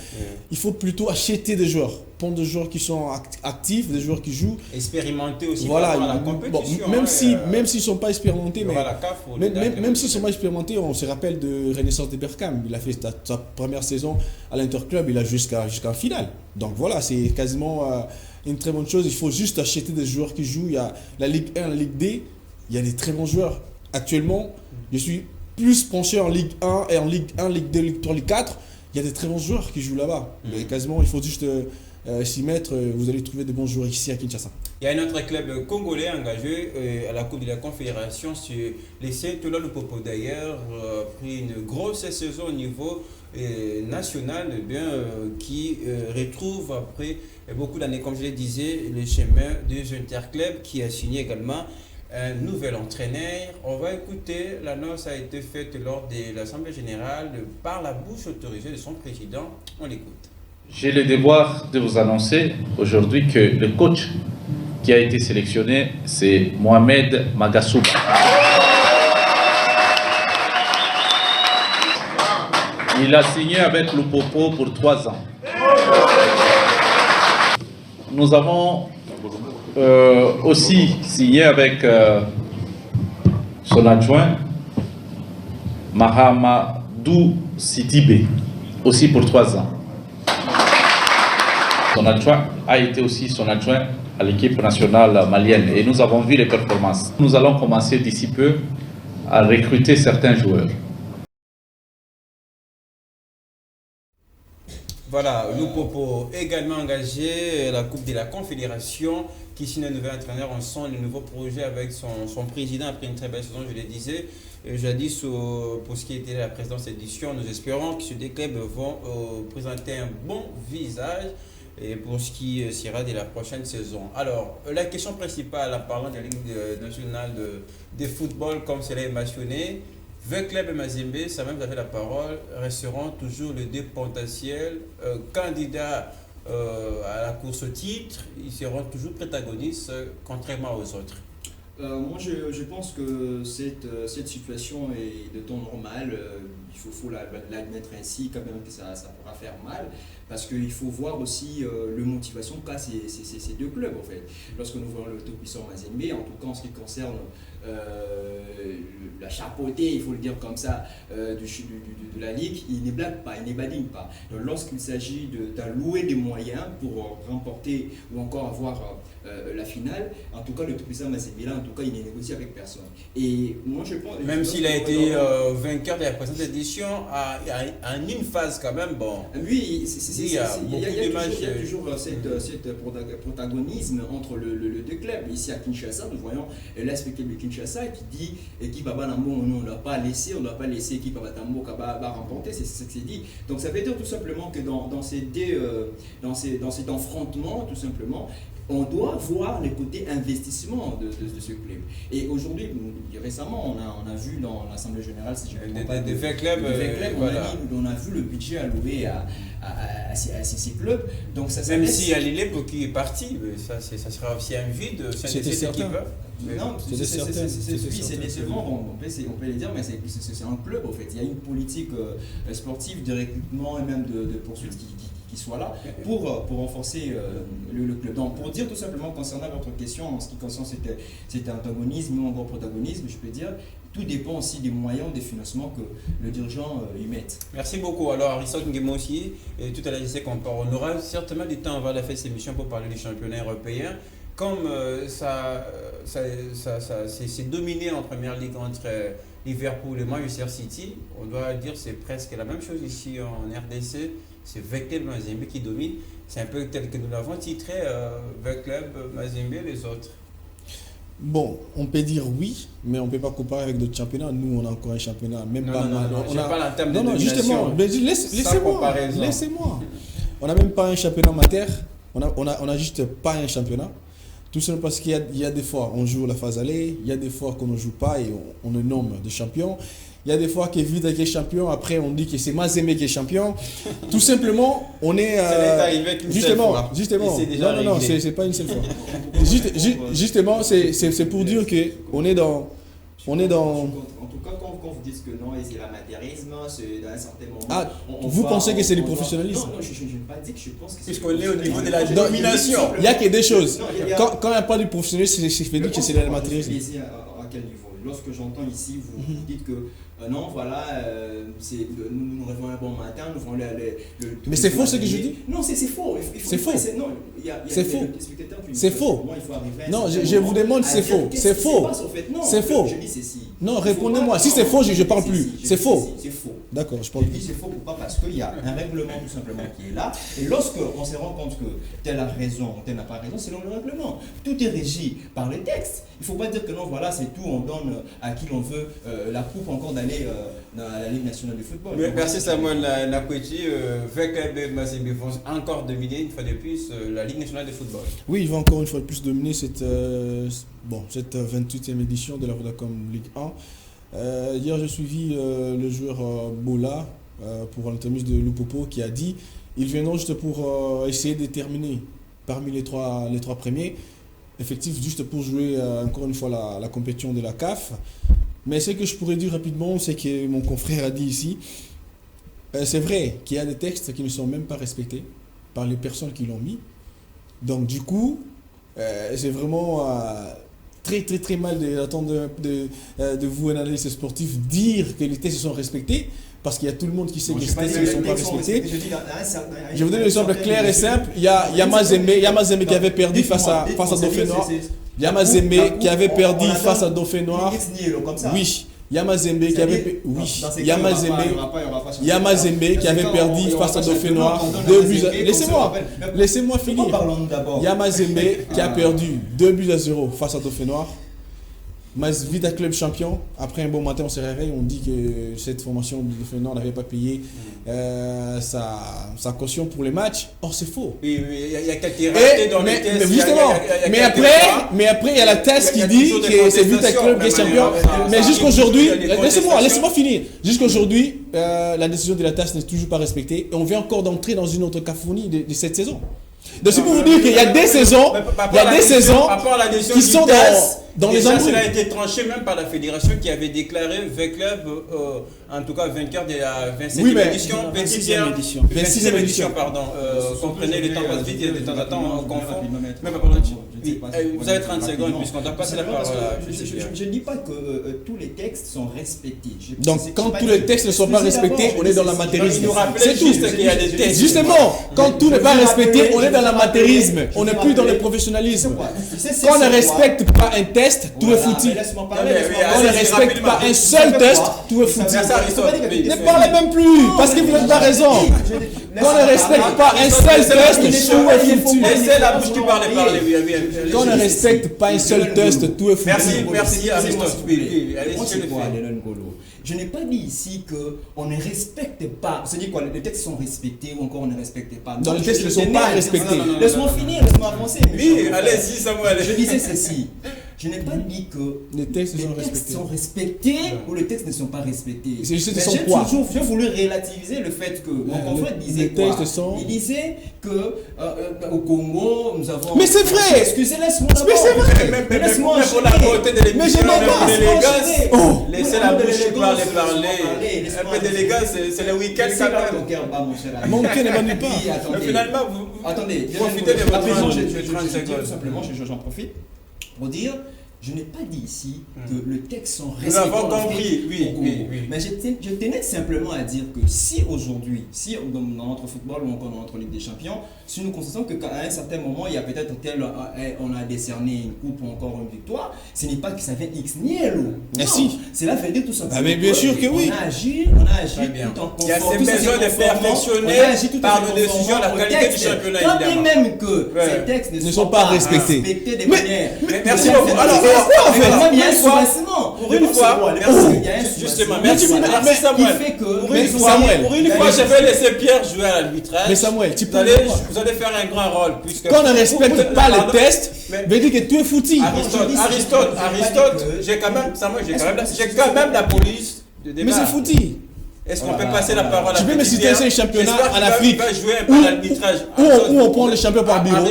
[SPEAKER 2] Il faut plutôt acheter des joueurs, prendre des joueurs qui sont actifs, des joueurs qui jouent.
[SPEAKER 1] Expérimenter aussi
[SPEAKER 2] voilà,
[SPEAKER 1] la compétition.
[SPEAKER 2] Bon, même s'ils ne sont pas expérimentés, même s'ils ne sont pas expérimentés, on se rappelle de Renaissance de Berkane. Il a fait sa première saison à l'Interclub, il a jusqu'en finale. Donc voilà, c'est quasiment une très bonne chose. Il faut juste acheter des joueurs qui jouent. Il y a la Ligue 1, la Ligue D, il y a des très bons joueurs. Actuellement, je suis plus penché en Ligue 1 et en Ligue 1, Ligue 2, Ligue 3, Ligue 4. Il y a des très bons joueurs qui jouent là-bas. Mais quasiment, il faut juste s'y mettre. Vous allez trouver des bons joueurs ici à Kinshasa.
[SPEAKER 1] Il y a un autre club congolais engagé à la Coupe de la Confédération, c'est les Saint-Oula Lupopo. D'ailleurs, pris une grosse saison au niveau national, qui retrouve après beaucoup d'années, comme je le disais, le chemin des interclubs, qui a signé également un nouvel entraîneur. On va écouter, l'annonce a été faite lors de l'Assemblée Générale par la bouche autorisée de son président. On l'écoute.
[SPEAKER 7] J'ai le devoir de vous annoncer aujourd'hui que le coach qui a été sélectionné, c'est Mohamed Magasouba. Il a signé avec Lupopo pour 3 ans. Nous avons aussi signé avec son adjoint, Mahamadou Sidibé, aussi pour 3 ans. Son adjoint a été aussi son adjoint à l'équipe nationale malienne et nous avons vu les performances. Nous allons commencer d'ici peu à recruter certains joueurs.
[SPEAKER 1] Voilà, Lupopo également engagé la Coupe de la Confédération, qui signe un nouvel entraîneur. On sent le nouveau projet avec son président après une très belle saison, je le disais. Jadis, pour ce qui était la précédente édition, nous espérons que ces deux clubs vont présenter un bon visage et pour ce qui sera de la prochaine saison. Alors, la question principale, en parlant de la Ligue nationale de football, comme cela est mentionné, Vecleb et Mazembe, ça même vous avez la parole, resteront toujours les deux potentiels candidats à la course au titre. Ils seront toujours protagonistes, contrairement aux autres.
[SPEAKER 5] Moi, je pense que cette situation est de temps normal. Il faut l'admettre ainsi, quand même, que ça pourra faire mal. Parce qu'il faut voir aussi la motivation qu'a ces deux clubs, en fait. Lorsque nous voyons le tout-puissant Mazembe, en tout cas en ce qui concerne la chapeauté, il faut le dire comme ça, de la Ligue, il ne blague pas, il ne badine pas. Donc, lorsqu'il s'agit d'allouer des moyens pour remporter ou encore avoir la finale, en tout cas le tout-puissant Mazembe, là, en tout cas, il n'est négocié avec personne. Et moi, je pense...
[SPEAKER 1] Même s'il a été vainqueur de la précédente édition, en une phase quand même, bon...
[SPEAKER 5] Oui, il y a toujours cet protagonisme entre le deux clubs. Ici à Kinshasa, nous voyons l'aspect de Kinshasa qui dit équipe Babanambo, on ne doit pas laisser équipe Babatambo va remporter, c'est ce que c'est dit. Donc ça veut dire tout simplement que dans cet affrontement, tout simplement, on doit voir les côtés investissement de ce club. Et aujourd'hui, récemment, on a vu dans l'Assemblée Générale, si je ne me trompe pas, on a vu le budget alloué à ces clubs. Donc
[SPEAKER 1] même si Alilé, pour qui est parti, ça sera aussi un vide.
[SPEAKER 2] C'était certain.
[SPEAKER 5] Non, c'est décevant, on peut le dire, mais c'est un club en fait. Il y a une politique sportive de recrutement et même de poursuite qui soit là pour renforcer le club. Donc pour dire tout simplement concernant votre question en ce qui concerne cet antagonisme ou encore protagonisme, je peux dire tout dépend aussi des moyens, des financements que le dirigeant y met.
[SPEAKER 1] Merci beaucoup. Alors Harrison Nguema aussi, et tout à l'heure je sais qu'on aura certainement du temps avant la fin de cette émission pour parler du championnat européen. Comme c'est dominé en première ligue entre Liverpool et Manchester City, on doit dire que c'est presque la même chose ici en RDC. C'est Vecleb Mazembe qui domine. C'est un peu tel que nous l'avons titré, Vecleb Mazembe et les autres.
[SPEAKER 2] Bon, on peut dire oui, mais on ne peut pas comparer avec d'autres championnats. Nous, on a encore un championnat, même pas mal.
[SPEAKER 1] Je ne parle en termes de
[SPEAKER 2] domination. Justement, laissez-moi. On n'a même pas un championnat amateur. On a juste pas un championnat. Tout simplement parce qu'il y a des fois on joue la phase aller, il y a des fois qu'on ne joue pas et on le nomme de champion. Il y a des fois que Vida qui est champion, après on dit que c'est Mazembe qui est champion. Tout simplement, on est... justement, non, c'est pas une seule fois. Justement, c'est pour dire qu'on est dans...
[SPEAKER 5] En tout cas, quand vous dites que non, c'est l'amateurisme, c'est dans un certain moment...
[SPEAKER 2] Ah, vous pensez que c'est du professionnalisme?
[SPEAKER 5] Non, je n'ai pas dit que je pense que c'est...
[SPEAKER 1] Puisqu'on est au niveau de la domination.
[SPEAKER 2] Il n'y a que des choses. Quand il n'y a pas de professionnalisme, c'est fait dire que c'est de l'amateurisme.
[SPEAKER 5] À quel niveau? Lorsque j'entends ici, vous dites que non, voilà, nous rêvons un bon matin, nous faisons
[SPEAKER 2] mais c'est faux ce que je dis?
[SPEAKER 5] Non, c'est faux.
[SPEAKER 2] C'est faux.
[SPEAKER 5] C'est faux.
[SPEAKER 2] C'est faux. Non, je vous demande si c'est faux. C'est faux. C'est faux.
[SPEAKER 5] Je dis ceci.
[SPEAKER 2] Non, répondez-moi. Si c'est faux, je ne parle plus. C'est faux.
[SPEAKER 5] C'est faux.
[SPEAKER 2] D'accord, je parle plus.
[SPEAKER 5] Je dis c'est faux pourquoi? Parce qu'il y a un règlement tout simplement qui est là. Et lorsque on se rend compte que tel a raison, tel n'a pas raison, c'est dans le règlement. Tout est régi par les textes. Il ne faut pas dire que non, voilà, c'est tout, on donne à qui l'on veut la coupe encore d'aller dans la Ligue nationale de football.
[SPEAKER 1] Merci Samuel Nakweti. Vecleb Mazembe vont encore dominer une fois de plus la Ligue nationale de football.
[SPEAKER 2] Oui, il va encore une fois de plus dominer cette 28e édition de la Vodacom Ligue 1. Hier, j'ai suivi le joueur Bola pour l'entremise de Lupopo qui a dit ils viendront juste pour essayer de terminer parmi les trois premiers. Effectif juste pour jouer encore une fois la compétition de la CAF. Mais ce que je pourrais dire rapidement, c'est que mon confrère a dit ici, c'est vrai qu'il y a des textes qui ne sont même pas respectés par les personnes qui l'ont mis. Donc du coup, c'est vraiment très mal d'attendre de vous, un analyste sportif, dire que les tests sont respectés, parce qu'il y a tout le monde qui sait que les tests ne sont pas respectés. Je vous donne un exemple clair et simple. Il y a Mazembe qui avait perdu face à Dauphin Noir. Il y a Mazembe qui avait perdu face à Dauphin Noir. Oui. Il y a Mazembe qui avait perdu face à Dauphin Noir 2-0. Laissez-moi finir. Il y a Mazembe qui a perdu 2-0 face à Dauphin Noir. Vita Club champion. Après un bon matin, on se réveille, on dit que cette formation de Dauphin Noir n'avait pas payé sa caution pour les matchs. Or, c'est faux.
[SPEAKER 1] Oui, il y a quelques ratés dans les tests.
[SPEAKER 2] Mais après, il y a la thèse qui dit que c'est Vita Club qui est champion. Mais jusqu'aujourd'hui, laissez-moi finir. Jusqu'aujourd'hui, la décision de la TAS n'est toujours pas respectée et on vient encore d'entrer dans une autre cacophonie de cette saison. Donc c'est pour vous dire qu'il y a des saisons, qui sont dans les embrouilles.
[SPEAKER 1] Cela a été tranché même par la fédération qui avait déclaré V Club, en tout cas vainqueur de la 27e édition. 26e édition, pardon. Comprenez, le temps passe vite et de temps en temps on confond. Vous avez 30 secondes puisqu'on doit passer la parole.
[SPEAKER 5] Je ne dis pas que tous les textes sont respectés.
[SPEAKER 2] Donc quand tous les textes ne sont pas respectés, on est dans l'amateurisme.
[SPEAKER 1] C'est tout. Qu'il y a des textes.
[SPEAKER 2] Justement, quand tout n'est pas respecté, on est dans l'amateurisme. On n'est plus dans le professionnalisme. Quand on ne respecte pas un test, tout est foutu. Quand on ne respecte pas un seul test, tout est foutu. Ne parlez même plus, parce que vous n'avez pas raison. Quand on ne respecte pas un seul test, tout est foutu.
[SPEAKER 1] Laissez la bouche qui parle parler.
[SPEAKER 2] Quand on ne respecte pas un seul test, tout est foutu.
[SPEAKER 1] Merci Aristote.
[SPEAKER 5] Je n'ai pas dit ici qu'on ne respecte pas. C'est-à-dire quoi, les textes sont respectés ou encore on ne respecte pas.
[SPEAKER 2] Non, les textes ne sont pas respectés.
[SPEAKER 5] Laisse-moi finir, laisse-moi avancer.
[SPEAKER 1] Oui, allez-y Samuel.
[SPEAKER 5] Je disais ceci. Je n'ai pas dit que
[SPEAKER 2] les textes
[SPEAKER 5] sont respectés ou les textes ne sont pas respectés.
[SPEAKER 2] J'ai
[SPEAKER 5] voulu relativiser le fait que mon confrère disait quoi. Il disait que au Congo, nous avons...
[SPEAKER 2] Mais c'est vrai.
[SPEAKER 5] Excusez, laisse-moi d'abord.
[SPEAKER 2] Mais c'est vrai.
[SPEAKER 1] Mais laisse-moi pour la beauté de l'émission.
[SPEAKER 2] Mais je n'ai pas.
[SPEAKER 1] Laissez la bouche parler. Un peu d'élégance, c'est le week-end quand même.
[SPEAKER 2] Mon cœur ne va nulle part.
[SPEAKER 1] Mais finalement, vous profitez de votre 30 secondes.
[SPEAKER 5] Tout simplement, j'en profite pour dire, je n'ai pas dit ici que le texte sont respectés.
[SPEAKER 1] Nous avons compris, oui.
[SPEAKER 5] Mais je tenais simplement à dire que si aujourd'hui, dans notre football ou encore dans notre Ligue des Champions, si nous constatons qu'à un certain moment, il y a peut-être on a décerné une coupe ou encore une victoire, ce n'est pas que ça vient ex nihilo.
[SPEAKER 2] Merci.
[SPEAKER 5] Cela veut dire tout simplement.
[SPEAKER 2] Mais bien sûr que oui.
[SPEAKER 5] On a agi tout en conformant.
[SPEAKER 1] Il y a ces besoins de perfectionner par nos décisions la qualité du championnat.
[SPEAKER 5] Quand bien même que ces textes ne sont pas respectés de manière.
[SPEAKER 1] Merci beaucoup. Alors,
[SPEAKER 5] il y a un sous-bassement.
[SPEAKER 1] Pour une fois, justement, merci Samuel. Pour une fois, je vais laisser Pierre jouer à l'arbitrage.
[SPEAKER 2] Mais Samuel,
[SPEAKER 1] vous allez faire un grand rôle.
[SPEAKER 2] Quand on ne respecte pas les tests, veut dire que tout est foutu.
[SPEAKER 1] Aristote, j'ai quand même la police de débat.
[SPEAKER 2] Mais c'est foutu.
[SPEAKER 1] Est-ce qu'on peut passer la parole à
[SPEAKER 2] tu peux me citer un championnat en Afrique
[SPEAKER 1] où
[SPEAKER 2] on prend le champion par bureau?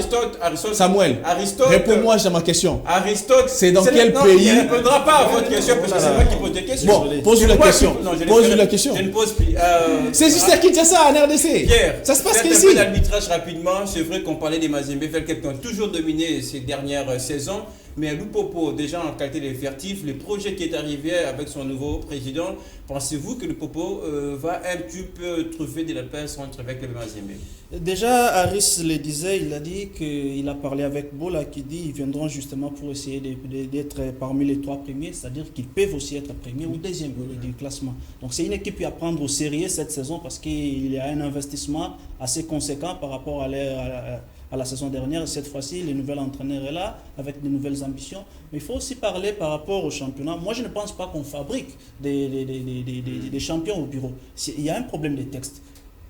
[SPEAKER 2] Samuel, réponds-moi à ma question.
[SPEAKER 1] Aristote,
[SPEAKER 2] c'est dans quel pays?
[SPEAKER 1] Il ne répondra pas à votre question parce que c'est moi qui pose des questions.
[SPEAKER 2] Bon, pose-lui la question. Pose-lui la question.
[SPEAKER 1] Je ne pose plus.
[SPEAKER 2] C'est juste à Kinshasa, en RDC.
[SPEAKER 1] Pierre,
[SPEAKER 2] ça se passe qu'ici.
[SPEAKER 1] Un peu d'arbitrage rapidement. C'est vrai qu'on parlait des Mazembe qui ont toujours dominé ces dernières saisons. Mais Lupopo, déjà en qualité d'effectif, le projet qui est arrivé avec son nouveau président, pensez-vous que Lupopo va un petit peu trouver de la place avec le Mazembe?
[SPEAKER 3] Déjà, Aris le disait, il a dit qu'il a parlé avec Bola qui dit qu'ils viendront justement pour essayer d'être parmi les 3 premiers, c'est-à-dire qu'ils peuvent aussi être premiers ou deuxième du classement. Donc c'est une équipe à prendre au sérieux cette saison parce qu'il y a un investissement assez conséquent par rapport à la saison dernière. Cette fois-ci, le nouvel entraîneur est là avec de nouvelles ambitions. Mais il faut aussi parler par rapport au championnat. Moi, je ne pense pas qu'on fabrique des champions au bureau. Il y a un problème de texte.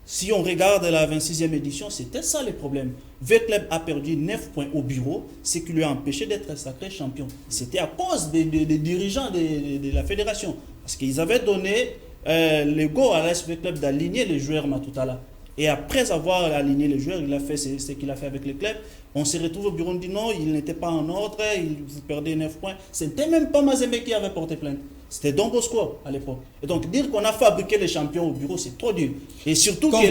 [SPEAKER 3] Si on regarde la 26e édition, c'était ça le problème. V-Club a perdu 9 points au bureau, ce qui lui a empêché d'être sacré champion. C'était à cause des dirigeants de la fédération. Parce qu'ils avaient donné le go à l'ASV Club d'aligner les joueurs Matoutala. Et après avoir aligné les joueurs, il a fait ce qu'il a fait avec le club. On se retrouve au bureau, on dit non, il n'était pas en ordre, vous perdez 9 points. C'était même pas Mazembe qui avait porté plainte. C'était Don Bosco à l'époque. Et donc dire qu'on a fabriqué les champions au bureau, c'est trop dur. Et surtout que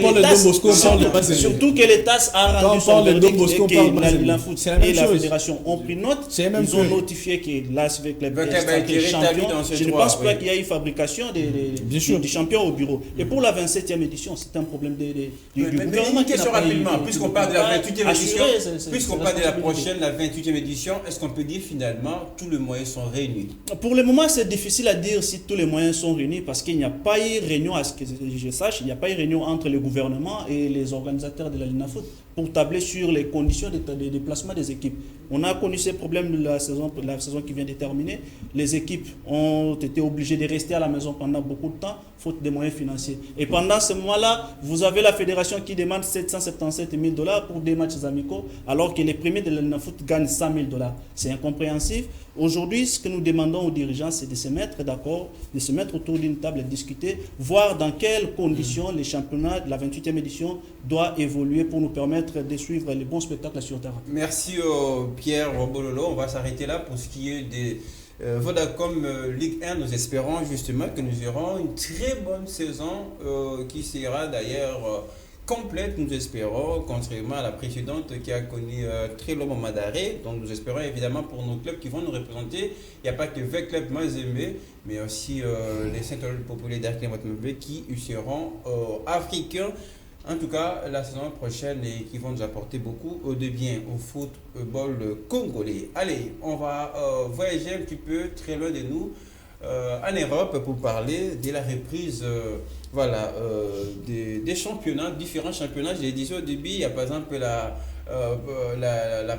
[SPEAKER 3] les TAS a rendu son verdict et que la foot et la fédération ont pris note. Ils ont notifié que l'ASV Club est champion. Je ne pense pas qu'il y ait une fabrication des champions au bureau. Et pour la 27e édition, c'est un problème du gouvernement qui n'a pas
[SPEAKER 1] rapidement, puisqu'on parle de la 28e édition, puisqu'on parle de la prochaine, la 28e édition, est-ce qu'on peut dire finalement tous les moyens sont réunis?
[SPEAKER 3] Pour le moment, c'est difficile à dire si tous les moyens sont réunis parce qu'il n'y a pas eu réunion, à ce que je sache, il n'y a pas eu réunion entre le gouvernement et les organisateurs de la Linafoot pour tabler sur les conditions de déplacement des équipes. On a connu ces problèmes de la saison qui vient de terminer. Les équipes ont été obligées de rester à la maison pendant beaucoup de temps, faute de moyens financiers. Et pendant ce mois-là, vous avez la fédération qui demande 777 000 $ pour des matchs amicaux, alors que les premiers de la Linafoot gagnent 100 000 $. C'est incompréhensible. Aujourd'hui, ce que nous demandons aux dirigeants, c'est de se mettre d'accord, de se mettre autour d'une table et discuter, voir dans quelles conditions les championnats de la 28e édition doivent évoluer pour nous permettre de suivre les bons spectacles sur terrain.
[SPEAKER 1] Merci Pierre Robololo. On va s'arrêter là pour ce qui est des Vodacom Ligue 1. Nous espérons justement que nous aurons une très bonne saison qui sera d'ailleurs complète, nous espérons, contrairement à la précédente qui a connu très long moment d'arrêt. Donc nous espérons évidemment pour nos clubs qui vont nous représenter. Il n'y a pas que 20 clubs Mazembe, mais aussi les 5 clubs populaires d'Arc-Mazembe qui seront africains. En tout cas, la saison prochaine et qui vont nous apporter beaucoup de bien au football congolais. Allez, on va voyager un petit peu très loin de nous en Europe pour parler de la reprise des championnats, différents championnats. Je l'ai dit au début, il y a par exemple la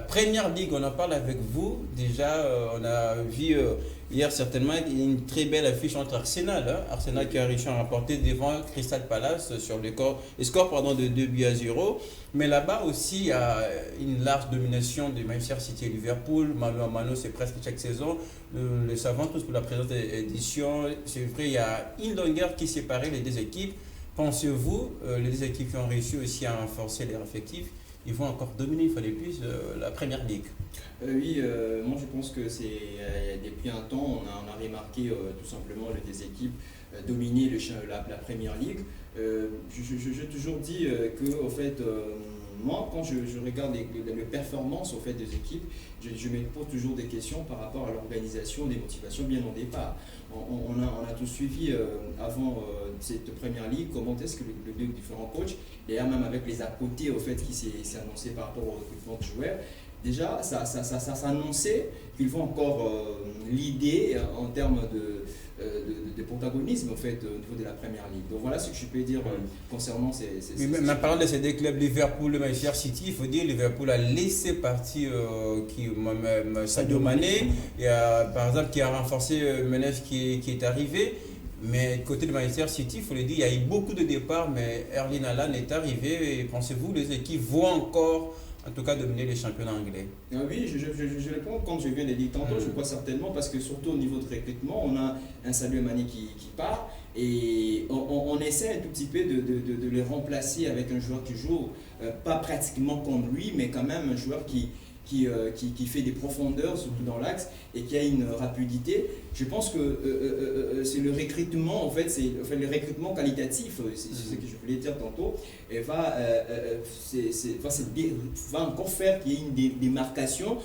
[SPEAKER 1] Première Ligue, on en parle avec vous. Déjà, on a vu hier certainement une très belle affiche entre Arsenal. Arsenal qui a réussi à remporter devant Crystal Palace sur le score de 2-0. Mais là-bas aussi, il y a une large domination de Manchester City et Liverpool. Mano à mano, c'est presque chaque saison. Le savons tous pour la présente édition. C'est vrai, il y a une longueur qui séparait les deux équipes. Pensez-vous, les deux équipes qui ont réussi aussi à renforcer leurs effectifs, ils vont encore dominer une fois de plus la Première Ligue?
[SPEAKER 5] Oui, moi je pense que c'est depuis un temps, on a remarqué tout simplement les deux équipes dominer la Première Ligue. J'ai toujours dit que, au fait, moi, quand je regarde les performances au fait, des équipes, je me pose toujours des questions par rapport à l'organisation, des motivations bien au départ. On a tout suivi avant cette Première Ligue, comment est-ce que les différents coachs, et même avec les à côté au fait, qui s'est annoncé par rapport au recrutement de joueurs, déjà ça s'annonçait qu'ils vont encore l'idée en termes de protagonisme au fait, au niveau de la Première Ligue. Donc voilà ce que je peux dire concernant ces
[SPEAKER 1] mais parlant de ces deux clubs, Liverpool et Manchester City, il faut dire Liverpool a laissé partir Sadio Mané, par exemple qui a renforcé Menez qui est arrivé. Mais côté de Manchester City, il faut le dire, il y a eu beaucoup de départs, mais Erling Haaland est arrivé. Et pensez-vous, les équipes vont encore, en tout cas, dominer les championnats anglais?
[SPEAKER 5] Oui, je réponds comme je viens de dire tantôt, je crois certainement, parce que surtout au niveau de recrutement, on a un Sadio Mané qui part, et on essaie un tout petit peu de le remplacer avec un joueur qui joue, pas pratiquement comme lui, mais quand même un joueur qui fait des profondeurs, surtout dans l'axe, et qui a une rapidité. Je pense que c'est le recrutement, en fait, le recrutement qualitatif, c'est ce que je voulais dire tantôt, et va encore faire qu'il y ait une démarcation,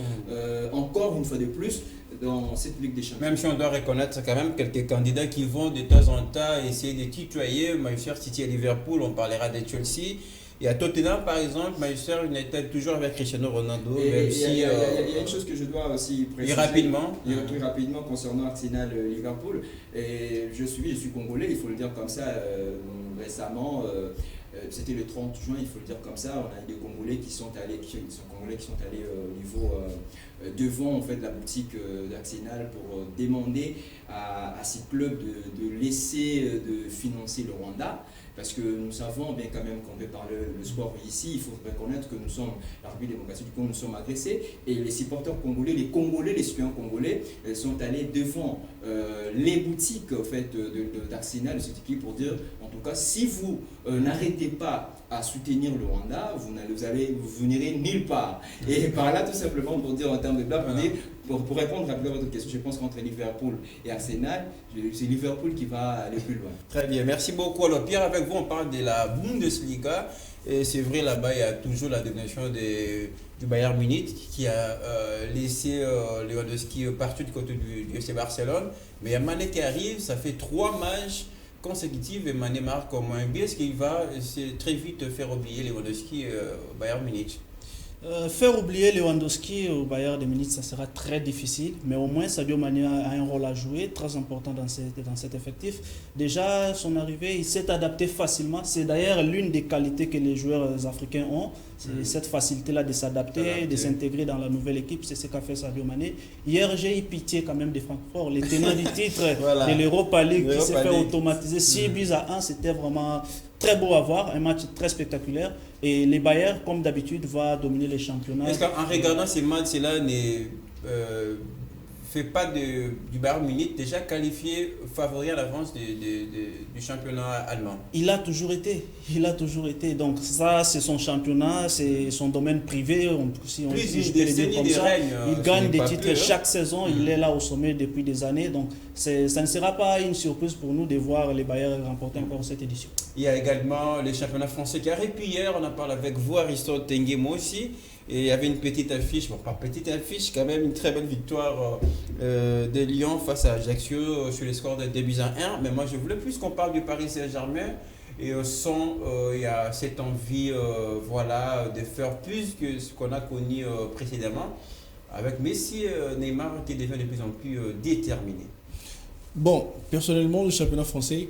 [SPEAKER 5] encore une fois de plus, dans cette Ligue des Champions.
[SPEAKER 1] Même si on doit reconnaître quand même quelques candidats qui vont de temps en temps essayer de tutoyer Manchester City et Liverpool, on parlera de Chelsea. Il y a Tottenham par exemple, Manchester United toujours avec Cristiano Ronaldo.
[SPEAKER 5] Il y a une chose que je dois aussi préciser. Très rapidement concernant Arsenal Liverpool. Et je suis congolais, il faut le dire comme ça. Récemment, c'était le 30 juin, il faut le dire comme ça. On a des Congolais qui sont allés au niveau devant en fait la boutique d'Arsenal pour demander à ces clubs de laisser de financer le Rwanda. Parce que nous savons bien quand même qu'on veut parler le sport ici, il faut reconnaître que nous sommes, la République démocratique du Congo, nous sommes agressés, et les supporters congolais, les citoyens congolais sont allés devant les boutiques en fait, d'Arsenal, de cette équipe, pour dire en tout tout cas, si vous n'arrêtez pas à soutenir le Rwanda, vous n'irez nulle part. Et par là, tout simplement, pour dire en termes de blague, pour répondre rapidement à votre question, je pense qu'entre Liverpool et Arsenal, c'est Liverpool qui va aller plus loin.
[SPEAKER 1] Très bien, merci beaucoup. Alors Pierre, avec vous, on parle de la Bundesliga. Et c'est vrai, là-bas, il y a toujours la domination du Bayern Munich qui a laissé Lewandowski partout du côté du FC Barcelone. Mais il y a Mané qui arrive, ça fait 3 matchs consécutifs et Mané marque au moins un but. Est-ce qu'il va très vite faire oublier Lewandowski au Bayern Munich?
[SPEAKER 3] Faire oublier Lewandowski au Bayern de Munich, ça sera très difficile, mais au moins Sadio Mané a un rôle à jouer, très important dans cet effectif. Déjà, son arrivée, il s'est adapté facilement. C'est d'ailleurs l'une des qualités que les joueurs africains ont, c'est cette facilité-là de s'adapter, de s'intégrer dans la nouvelle équipe. C'est ce qu'a fait Sadio Mané. Hier, j'ai eu pitié quand même de Francfort, les tenants du titre de l'Europa League qui s'est fait automatiser 6-1, c'était vraiment très beau à voir, un match très spectaculaire. Et les Bayern, comme d'habitude, va dominer les championnats.
[SPEAKER 1] Est-ce qu'en regardant ces matchs-là, fait pas du Bayern Munich déjà qualifié favori à l'avance du championnat allemand?
[SPEAKER 3] Il a toujours été. Donc ça, c'est son championnat, c'est son domaine privé. Si on dit comme ça, il gagne des titres chaque saison. Il est là au sommet depuis des années. Donc ça ne sera pas une surprise pour nous de voir les Bayern remporter encore cette édition.
[SPEAKER 1] Il y a également les championnats français qui arrivent. Puis hier, on en parle avec vous, Aristote Tenguemo aussi. Et il y avait une petite affiche, bon pas petite affiche, quand même une très belle victoire de Lyon face à Ajaccio sur les scores de 2-1. Mais moi je voulais plus qu'on parle du Paris Saint-Germain. Et au son, il y a cette envie de faire plus que ce qu'on a connu précédemment. Avec Messi, Neymar qui devient de plus en plus déterminé.
[SPEAKER 2] Bon, personnellement, le championnat français,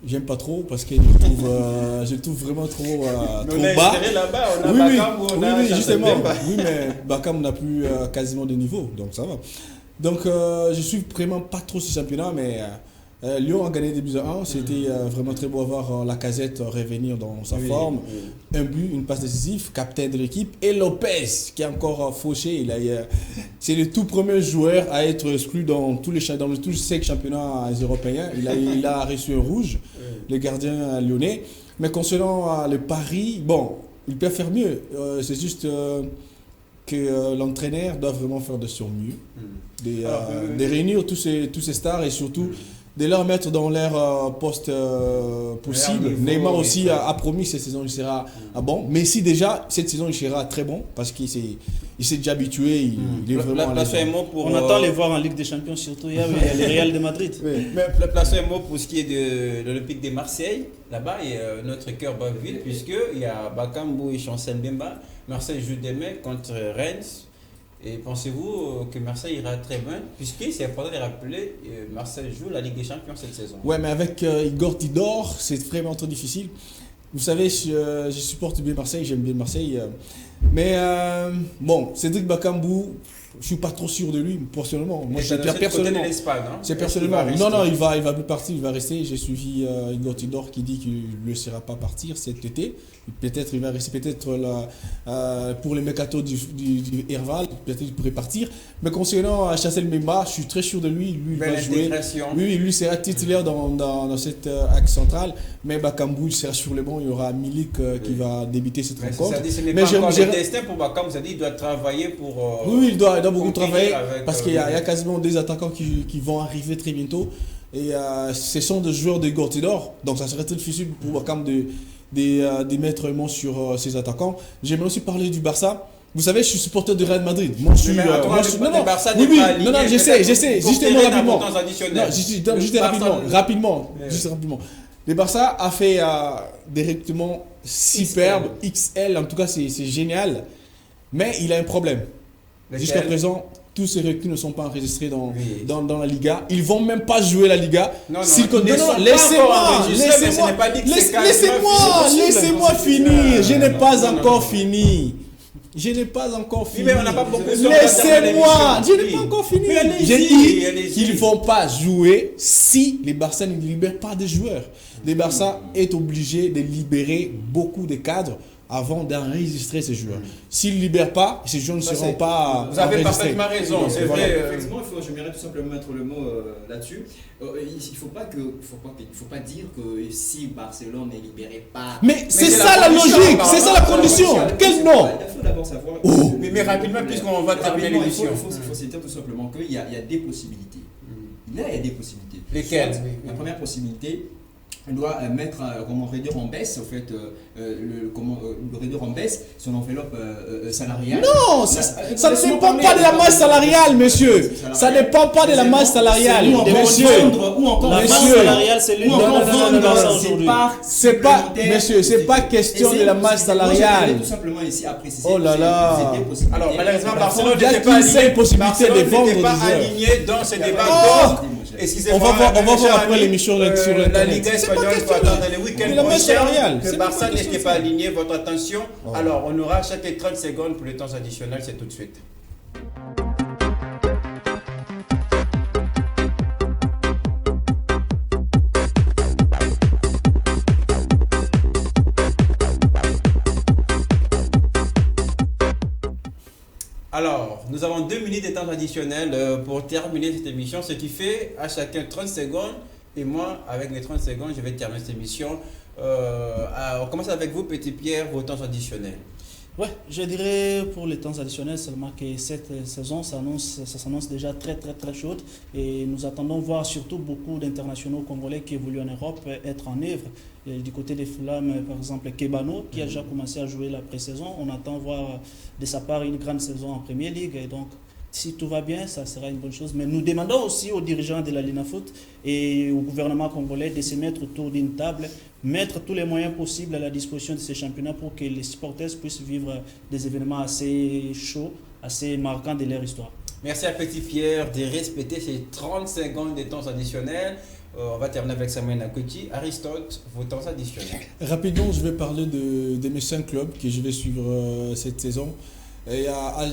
[SPEAKER 2] j'aime pas trop parce que je le trouve vraiment trop bas.
[SPEAKER 1] Là-bas, on a Bakam,
[SPEAKER 2] oui, justement. Oui, mais Bakam n'a plus quasiment de niveau, donc ça va. Donc, je suis vraiment pas trop ce championnat, mais Lyon a gagné 2-1. C'était vraiment très beau à voir Lacazette revenir dans sa forme. Un but, une passe décisive, capitaine de l'équipe. Et Lopez, qui est encore fauché. C'est le tout premier joueur à être exclu dans tous les 5 championnats européens. Il a reçu un rouge, le gardien lyonnais. Mais concernant le Paris, bon, il peut faire mieux. C'est juste que l'entraîneur doit vraiment faire de son mieux. De réunir tous ces stars et surtout de leur mettre dans leur poste possible. Neymar aussi a promis cette saison il sera bon. Messi déjà, cette saison il sera très bon parce qu'il s'est déjà habitué. Il est vraiment
[SPEAKER 3] on attend les voir en Ligue des Champions, surtout il y a le Real de Madrid.
[SPEAKER 1] Oui. Mais placez un mot pour ce qui est de l'Olympique de Marseille. Là-bas, notre cœur bat vite puisqu'il y a Bakambu et Chancel Mbemba. Marseille joue demain contre Rennes. Et pensez-vous que Marseille ira très bien, puisque c'est important de rappeler Marseille joue la Ligue des Champions cette saison.
[SPEAKER 2] Ouais, mais avec Igor Tidor, c'est vraiment trop difficile. Vous savez, je supporte bien Marseille, j'aime bien Marseille. Mais bon, Cédric Bakambu, je suis pas trop sûr de lui personnellement. Moi, c'est personnellement. C'est personnellement. Non, il va plus partir, il va rester. J'ai suivi Igor Tidor qui dit qu'il ne laissera pas partir cet été. Peut-être il va rester, pour les mercato du Herval, peut-être il pourrait partir. Mais concernant Chancel Mbemba, je suis très sûr de lui. Lui il va jouer. Lui sera titulaire dans cet axe central. Mais Bakambu, il sera sur le banc. Il y aura Milik qui va débuter cette rencontre.
[SPEAKER 1] Ce n'est pas encore le destin pour Bakambu. Ça dit qu'il doit travailler pour.
[SPEAKER 2] Oui, il doit beaucoup travailler parce qu'il y a quasiment des attaquants qui vont arriver très bientôt. Et ce sont des joueurs de Igor Tidor. Donc ça serait très difficile pour Bakambu de mettre un mot sur ces attaquants. J'aimerais aussi parler du Barça. Vous savez, je suis supporter de Real Madrid. Moi, je suis. Je sais. Justement, rapidement. Juste rapidement. Le Barça a fait des recrutements superbes, XL. En tout cas, c'est génial. Mais il a un problème. Jusqu'à présent, tous ces recrues ne sont pas enregistrés dans la Liga. Ils ne vont même pas jouer la Liga. Laissez-moi finir. Je n'ai pas encore fini.
[SPEAKER 1] Mais on n'a pas beaucoup de
[SPEAKER 2] Laissez-moi. Je n'ai pas encore fini. J'ai dit qu'ils ne vont pas jouer si les Barça ne libèrent pas des joueurs. Les Barça est obligé de libérer beaucoup de cadres avant d'enregistrer ces joueurs. S'ils ne libèrent pas, ces joueurs ne seront pas
[SPEAKER 1] Vous avez
[SPEAKER 2] enregistrés.
[SPEAKER 1] parfaitement raison, c'est
[SPEAKER 2] Voilà.
[SPEAKER 1] vrai.
[SPEAKER 5] Effectivement, j'aimerais tout simplement mettre le mot là-dessus. Il ne faut pas dire que si Barcelone n'est libéré pas.
[SPEAKER 2] Mais c'est
[SPEAKER 1] c'est
[SPEAKER 2] ça
[SPEAKER 1] la
[SPEAKER 2] la
[SPEAKER 1] condition,
[SPEAKER 2] logique,
[SPEAKER 1] apparemment.
[SPEAKER 2] c'est ça la condition. Quel nom?
[SPEAKER 5] Il faut d'abord savoir.
[SPEAKER 1] Mais rapidement, puisqu'on va terminer
[SPEAKER 5] Rapidement,
[SPEAKER 1] l'émission.
[SPEAKER 5] Il faut se dire tout simplement qu'il y a des possibilités. Il y a des possibilités.
[SPEAKER 1] Lesquelles?
[SPEAKER 5] Soit, la première possibilité, on doit mettre, comment réduire en baisse, en fait, réduire en baisse son enveloppe salariale.
[SPEAKER 2] Non, ça ne dépend pas de la masse salariale, monsieur. Ça ne dépend pas de la masse salariale, monsieur.
[SPEAKER 5] Ou encore
[SPEAKER 3] La masse
[SPEAKER 2] Monsieur.
[SPEAKER 3] salariale, c'est l'une
[SPEAKER 5] ou
[SPEAKER 3] des
[SPEAKER 5] encore
[SPEAKER 3] raisons de
[SPEAKER 5] vendre
[SPEAKER 3] Barça
[SPEAKER 5] ses
[SPEAKER 3] aujourd'hui.
[SPEAKER 5] parts
[SPEAKER 2] C'est pas,
[SPEAKER 5] supplémentaires.
[SPEAKER 2] monsieur, c'est pas question de la masse
[SPEAKER 5] Moi,
[SPEAKER 2] salariale.
[SPEAKER 5] je tout simplement ici à préciser.
[SPEAKER 2] Oh là
[SPEAKER 5] que
[SPEAKER 2] là.
[SPEAKER 5] c'est des possibilités.
[SPEAKER 1] Alors, malheureusement,
[SPEAKER 5] La
[SPEAKER 1] Barcelone
[SPEAKER 2] il y a
[SPEAKER 1] n'était pas
[SPEAKER 2] qu'une seule
[SPEAKER 1] aligné.
[SPEAKER 2] possibilité de
[SPEAKER 1] Barcelone
[SPEAKER 2] vendre
[SPEAKER 1] n'était pas
[SPEAKER 2] des joueurs.
[SPEAKER 1] aligné dans ce débat.
[SPEAKER 2] Oh.
[SPEAKER 1] Donc, excusez-moi,
[SPEAKER 2] On va
[SPEAKER 1] mes
[SPEAKER 2] voir
[SPEAKER 1] chers
[SPEAKER 2] après
[SPEAKER 1] amis,
[SPEAKER 2] l'émission sur
[SPEAKER 1] la
[SPEAKER 2] Internet.
[SPEAKER 1] Liga
[SPEAKER 2] C'est pas
[SPEAKER 1] espagnole
[SPEAKER 2] question
[SPEAKER 1] va
[SPEAKER 2] de-
[SPEAKER 1] attendre le week-end
[SPEAKER 2] de la masse
[SPEAKER 1] prochain
[SPEAKER 2] salariale.
[SPEAKER 1] que
[SPEAKER 2] C'est
[SPEAKER 1] Barça
[SPEAKER 2] pas question
[SPEAKER 1] n'était
[SPEAKER 2] de
[SPEAKER 1] pas
[SPEAKER 2] ça.
[SPEAKER 1] aligné. Votre attention.
[SPEAKER 2] Oh.
[SPEAKER 1] Alors, on aura chaque 30 secondes pour le temps additionnel. C'est tout de suite. Alors, nous avons 2 minutes de temps additionnel pour terminer cette émission, ce qui fait à chacun 30 secondes. Et moi, avec les 30 secondes, je vais terminer cette émission. On commence avec vous, Petit Pierre, vos temps additionnels.
[SPEAKER 3] Ouais, je dirais pour les temps additionnels seulement que cette saison ça s'annonce déjà très chaude et nous attendons voir surtout beaucoup d'internationaux congolais qui évoluent en Europe être en œuvre. Et du côté des Flammes, par exemple, Kebano qui a déjà commencé à jouer la pré-saison, on attend voir de sa part une grande saison en Premier League et donc si tout va bien, ça sera une bonne chose. Mais nous demandons aussi aux dirigeants de la Linafoot et au gouvernement congolais de se mettre autour d'une table, mettre tous les moyens possibles à la disposition de ces championnats pour que les supporters puissent vivre des événements assez chauds, assez marquants de leur histoire.
[SPEAKER 1] Merci à Petit Pierre de respecter ces 30 secondes de temps additionnels. On va terminer avec Samuel Nakoti. Aristote, vos temps additionnels.
[SPEAKER 2] Rapidement, je vais parler de mes 5 clubs que je vais suivre cette saison. Et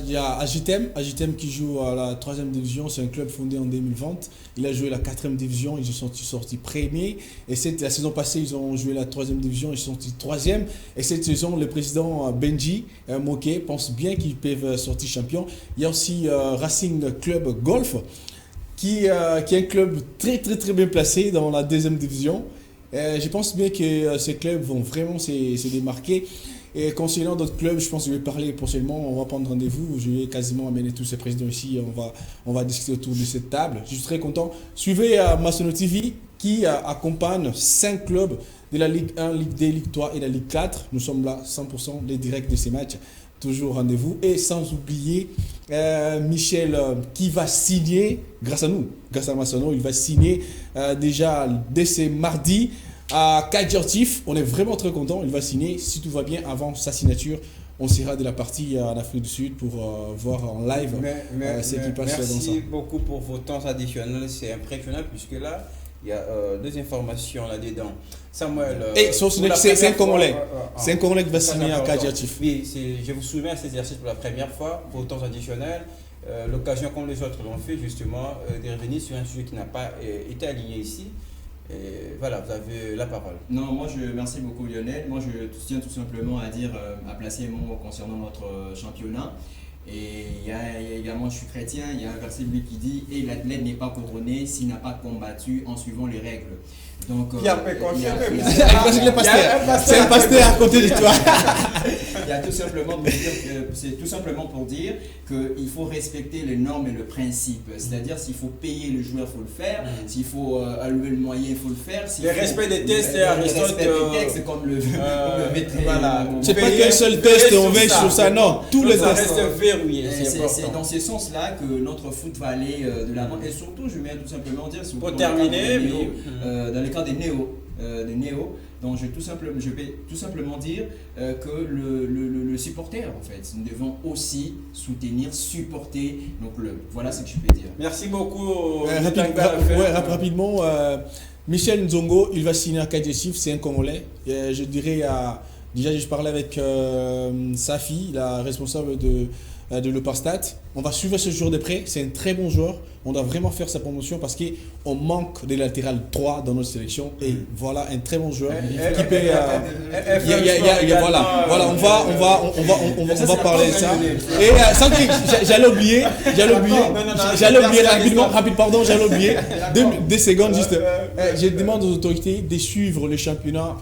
[SPEAKER 2] il y a Agitem qui joue à la 3e division, c'est un club fondé en 2020. Il a joué la 4e division, ils sont sortis premier. Et la saison passée, ils ont joué la 3e division, ils sont sortis 3e. Et cette saison, le président Benji Moké pense bien qu'ils peuvent sortir champions. Il y a aussi Racing Club Golf, qui est un club très bien placé dans la 2e division. Je pense bien que ces clubs vont vraiment se démarquer. Et concernant d'autres clubs, je pense que je vais parler prochainement, on va prendre rendez-vous, je vais quasiment amener tous ces présidents ici, on va discuter autour de cette table. Je suis très content. Suivez Masono TV qui accompagne 5 clubs de la Ligue 1, Ligue 2, Ligue 3 et la Ligue 4. Nous sommes là 100% des directs de ces matchs, toujours rendez-vous. Et sans oublier Michel qui va signer, grâce à nous, grâce à Masono, il va signer déjà dès ce mardi. À Kadjartif, on est vraiment très content. Il va signer, si tout va bien, avant sa signature. On sera de la partie en Afrique du Sud pour voir en live ce qui passe dans ça.
[SPEAKER 1] Merci beaucoup pour vos temps additionnels. C'est impressionnant puisque là, il y a 2 informations là-dedans. Samuel.
[SPEAKER 2] C'est un Congolais. C'est un Congolais qui va signer à Kadjartif.
[SPEAKER 1] Oui, je vous soumets à cet exercice pour la première fois, vos temps additionnels. L'occasion, comme les autres l'ont fait, justement, de revenir sur un sujet qui n'a pas été aligné ici. Et voilà, vous avez la parole.
[SPEAKER 5] Non, merci beaucoup Lionel. Moi, je tiens tout simplement à dire, à placer un mot concernant notre championnat. Et il y a également, je suis chrétien, il y a un verset biblique qui dit « Et l'athlète n'est pas couronné s'il n'a pas combattu en suivant les règles ». Donc,
[SPEAKER 1] Qui a fait confirmer.
[SPEAKER 2] C'est un pasteur à côté de toi.
[SPEAKER 5] Il y a tout simplement pour dire c'est tout simplement pour dire qu'il faut respecter les normes et le principe. C'est-à-dire s'il faut payer le joueur, il faut le faire. S'il faut allouer le moyen, il faut le faire.
[SPEAKER 1] Le respect des tests, Aristote.
[SPEAKER 5] Le respect des textes, comme le maîtrise.
[SPEAKER 1] Voilà.
[SPEAKER 2] C'est pas qu'un seul test, on veille sur ça, non. Tous les
[SPEAKER 1] ça
[SPEAKER 2] tests.
[SPEAKER 1] reste verrouillé.
[SPEAKER 5] C'est dans ce sens-là que notre foot va aller de l'avant. Et surtout, je vais tout simplement dire,
[SPEAKER 1] pour terminer,
[SPEAKER 5] dans le cas des néo, donc je vais tout simplement dire que le supporter, en fait, nous devons aussi soutenir, supporter nos clubs. Voilà ce que je peux dire.
[SPEAKER 1] Merci beaucoup.
[SPEAKER 2] Rapidement, Michel Nzongo, il va signer à Kadjartif, c'est un Congolais. Je dirais, déjà je parlais avec Safi, la responsable de l'Eupastat. On va suivre ce joueur de près, c'est un très bon joueur. On doit vraiment faire sa promotion parce qu'on manque de latéral 3 dans notre sélection. Et voilà, un très bon joueur qui peut... Voilà, on va parler de ça. Et Sandrick, j'allais oublier rapidement, j'allais oublier. Deux secondes, juste. Je demande aux autorités de suivre le championnat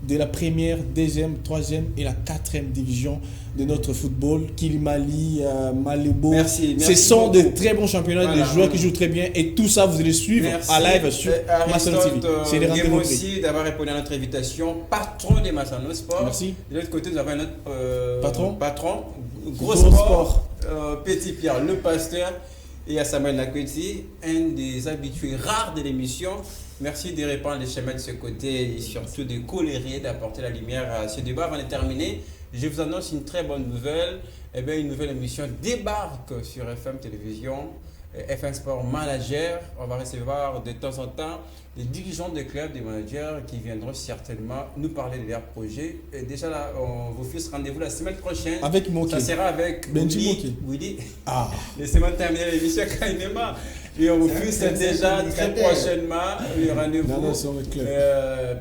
[SPEAKER 2] de la première, deuxième, troisième et la quatrième division de notre football, Kilimali, Malébo.
[SPEAKER 1] Merci
[SPEAKER 2] Ce sont
[SPEAKER 1] beaucoup.
[SPEAKER 2] de très bons championnats, des joueurs qui jouent très bien et tout ça, vous allez suivre à live sur Massano TV. C'est les rendez-vous.
[SPEAKER 1] Merci d'avoir répondu à notre invitation. Patron des Massano Sport.
[SPEAKER 2] Merci.
[SPEAKER 1] De l'autre côté, nous avons un autre patron. Gros
[SPEAKER 2] Gros
[SPEAKER 1] sport. Petit Pierre, le pasteur. Et à Samuel Nakweti, un des habitués rares de l'émission. Merci de répondre les chemins de ce côté et surtout de colérer, d'apporter la lumière à ce débat. Avant de terminer, je vous annonce une très bonne nouvelle. Une nouvelle émission débarque sur FM Télévision, FM Sport Manager. On va recevoir de temps en temps les dirigeants des clubs, des managers qui viendront certainement nous parler de leurs projets. Et déjà là, on vous fixe rendez-vous la semaine prochaine.
[SPEAKER 2] Avec Moki.
[SPEAKER 1] Ça sera avec Willy. Laissez-moi terminer l'émission carrément. Et on vous fixe déjà très prochainement le rendez-vous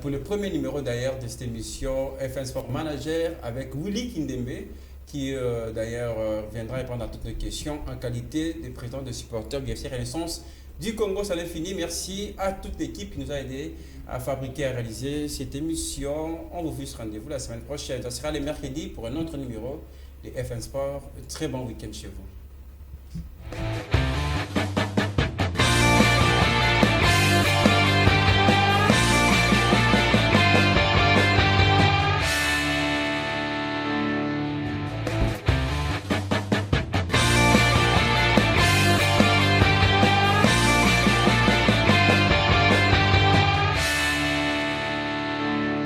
[SPEAKER 1] pour le premier numéro d'ailleurs de cette émission FM Sport Manager avec Willy Kindembe qui d'ailleurs viendra répondre à toutes nos questions en qualité de président de supporters du FC Renaissance du Congo. Ça l'infini. Merci à toute l'équipe qui nous a aidé à fabriquer et à réaliser cette émission. On vous fixe rendez-vous la semaine prochaine. Ça sera le mercredi pour un autre numéro de FM Sport. Très bon week-end chez vous.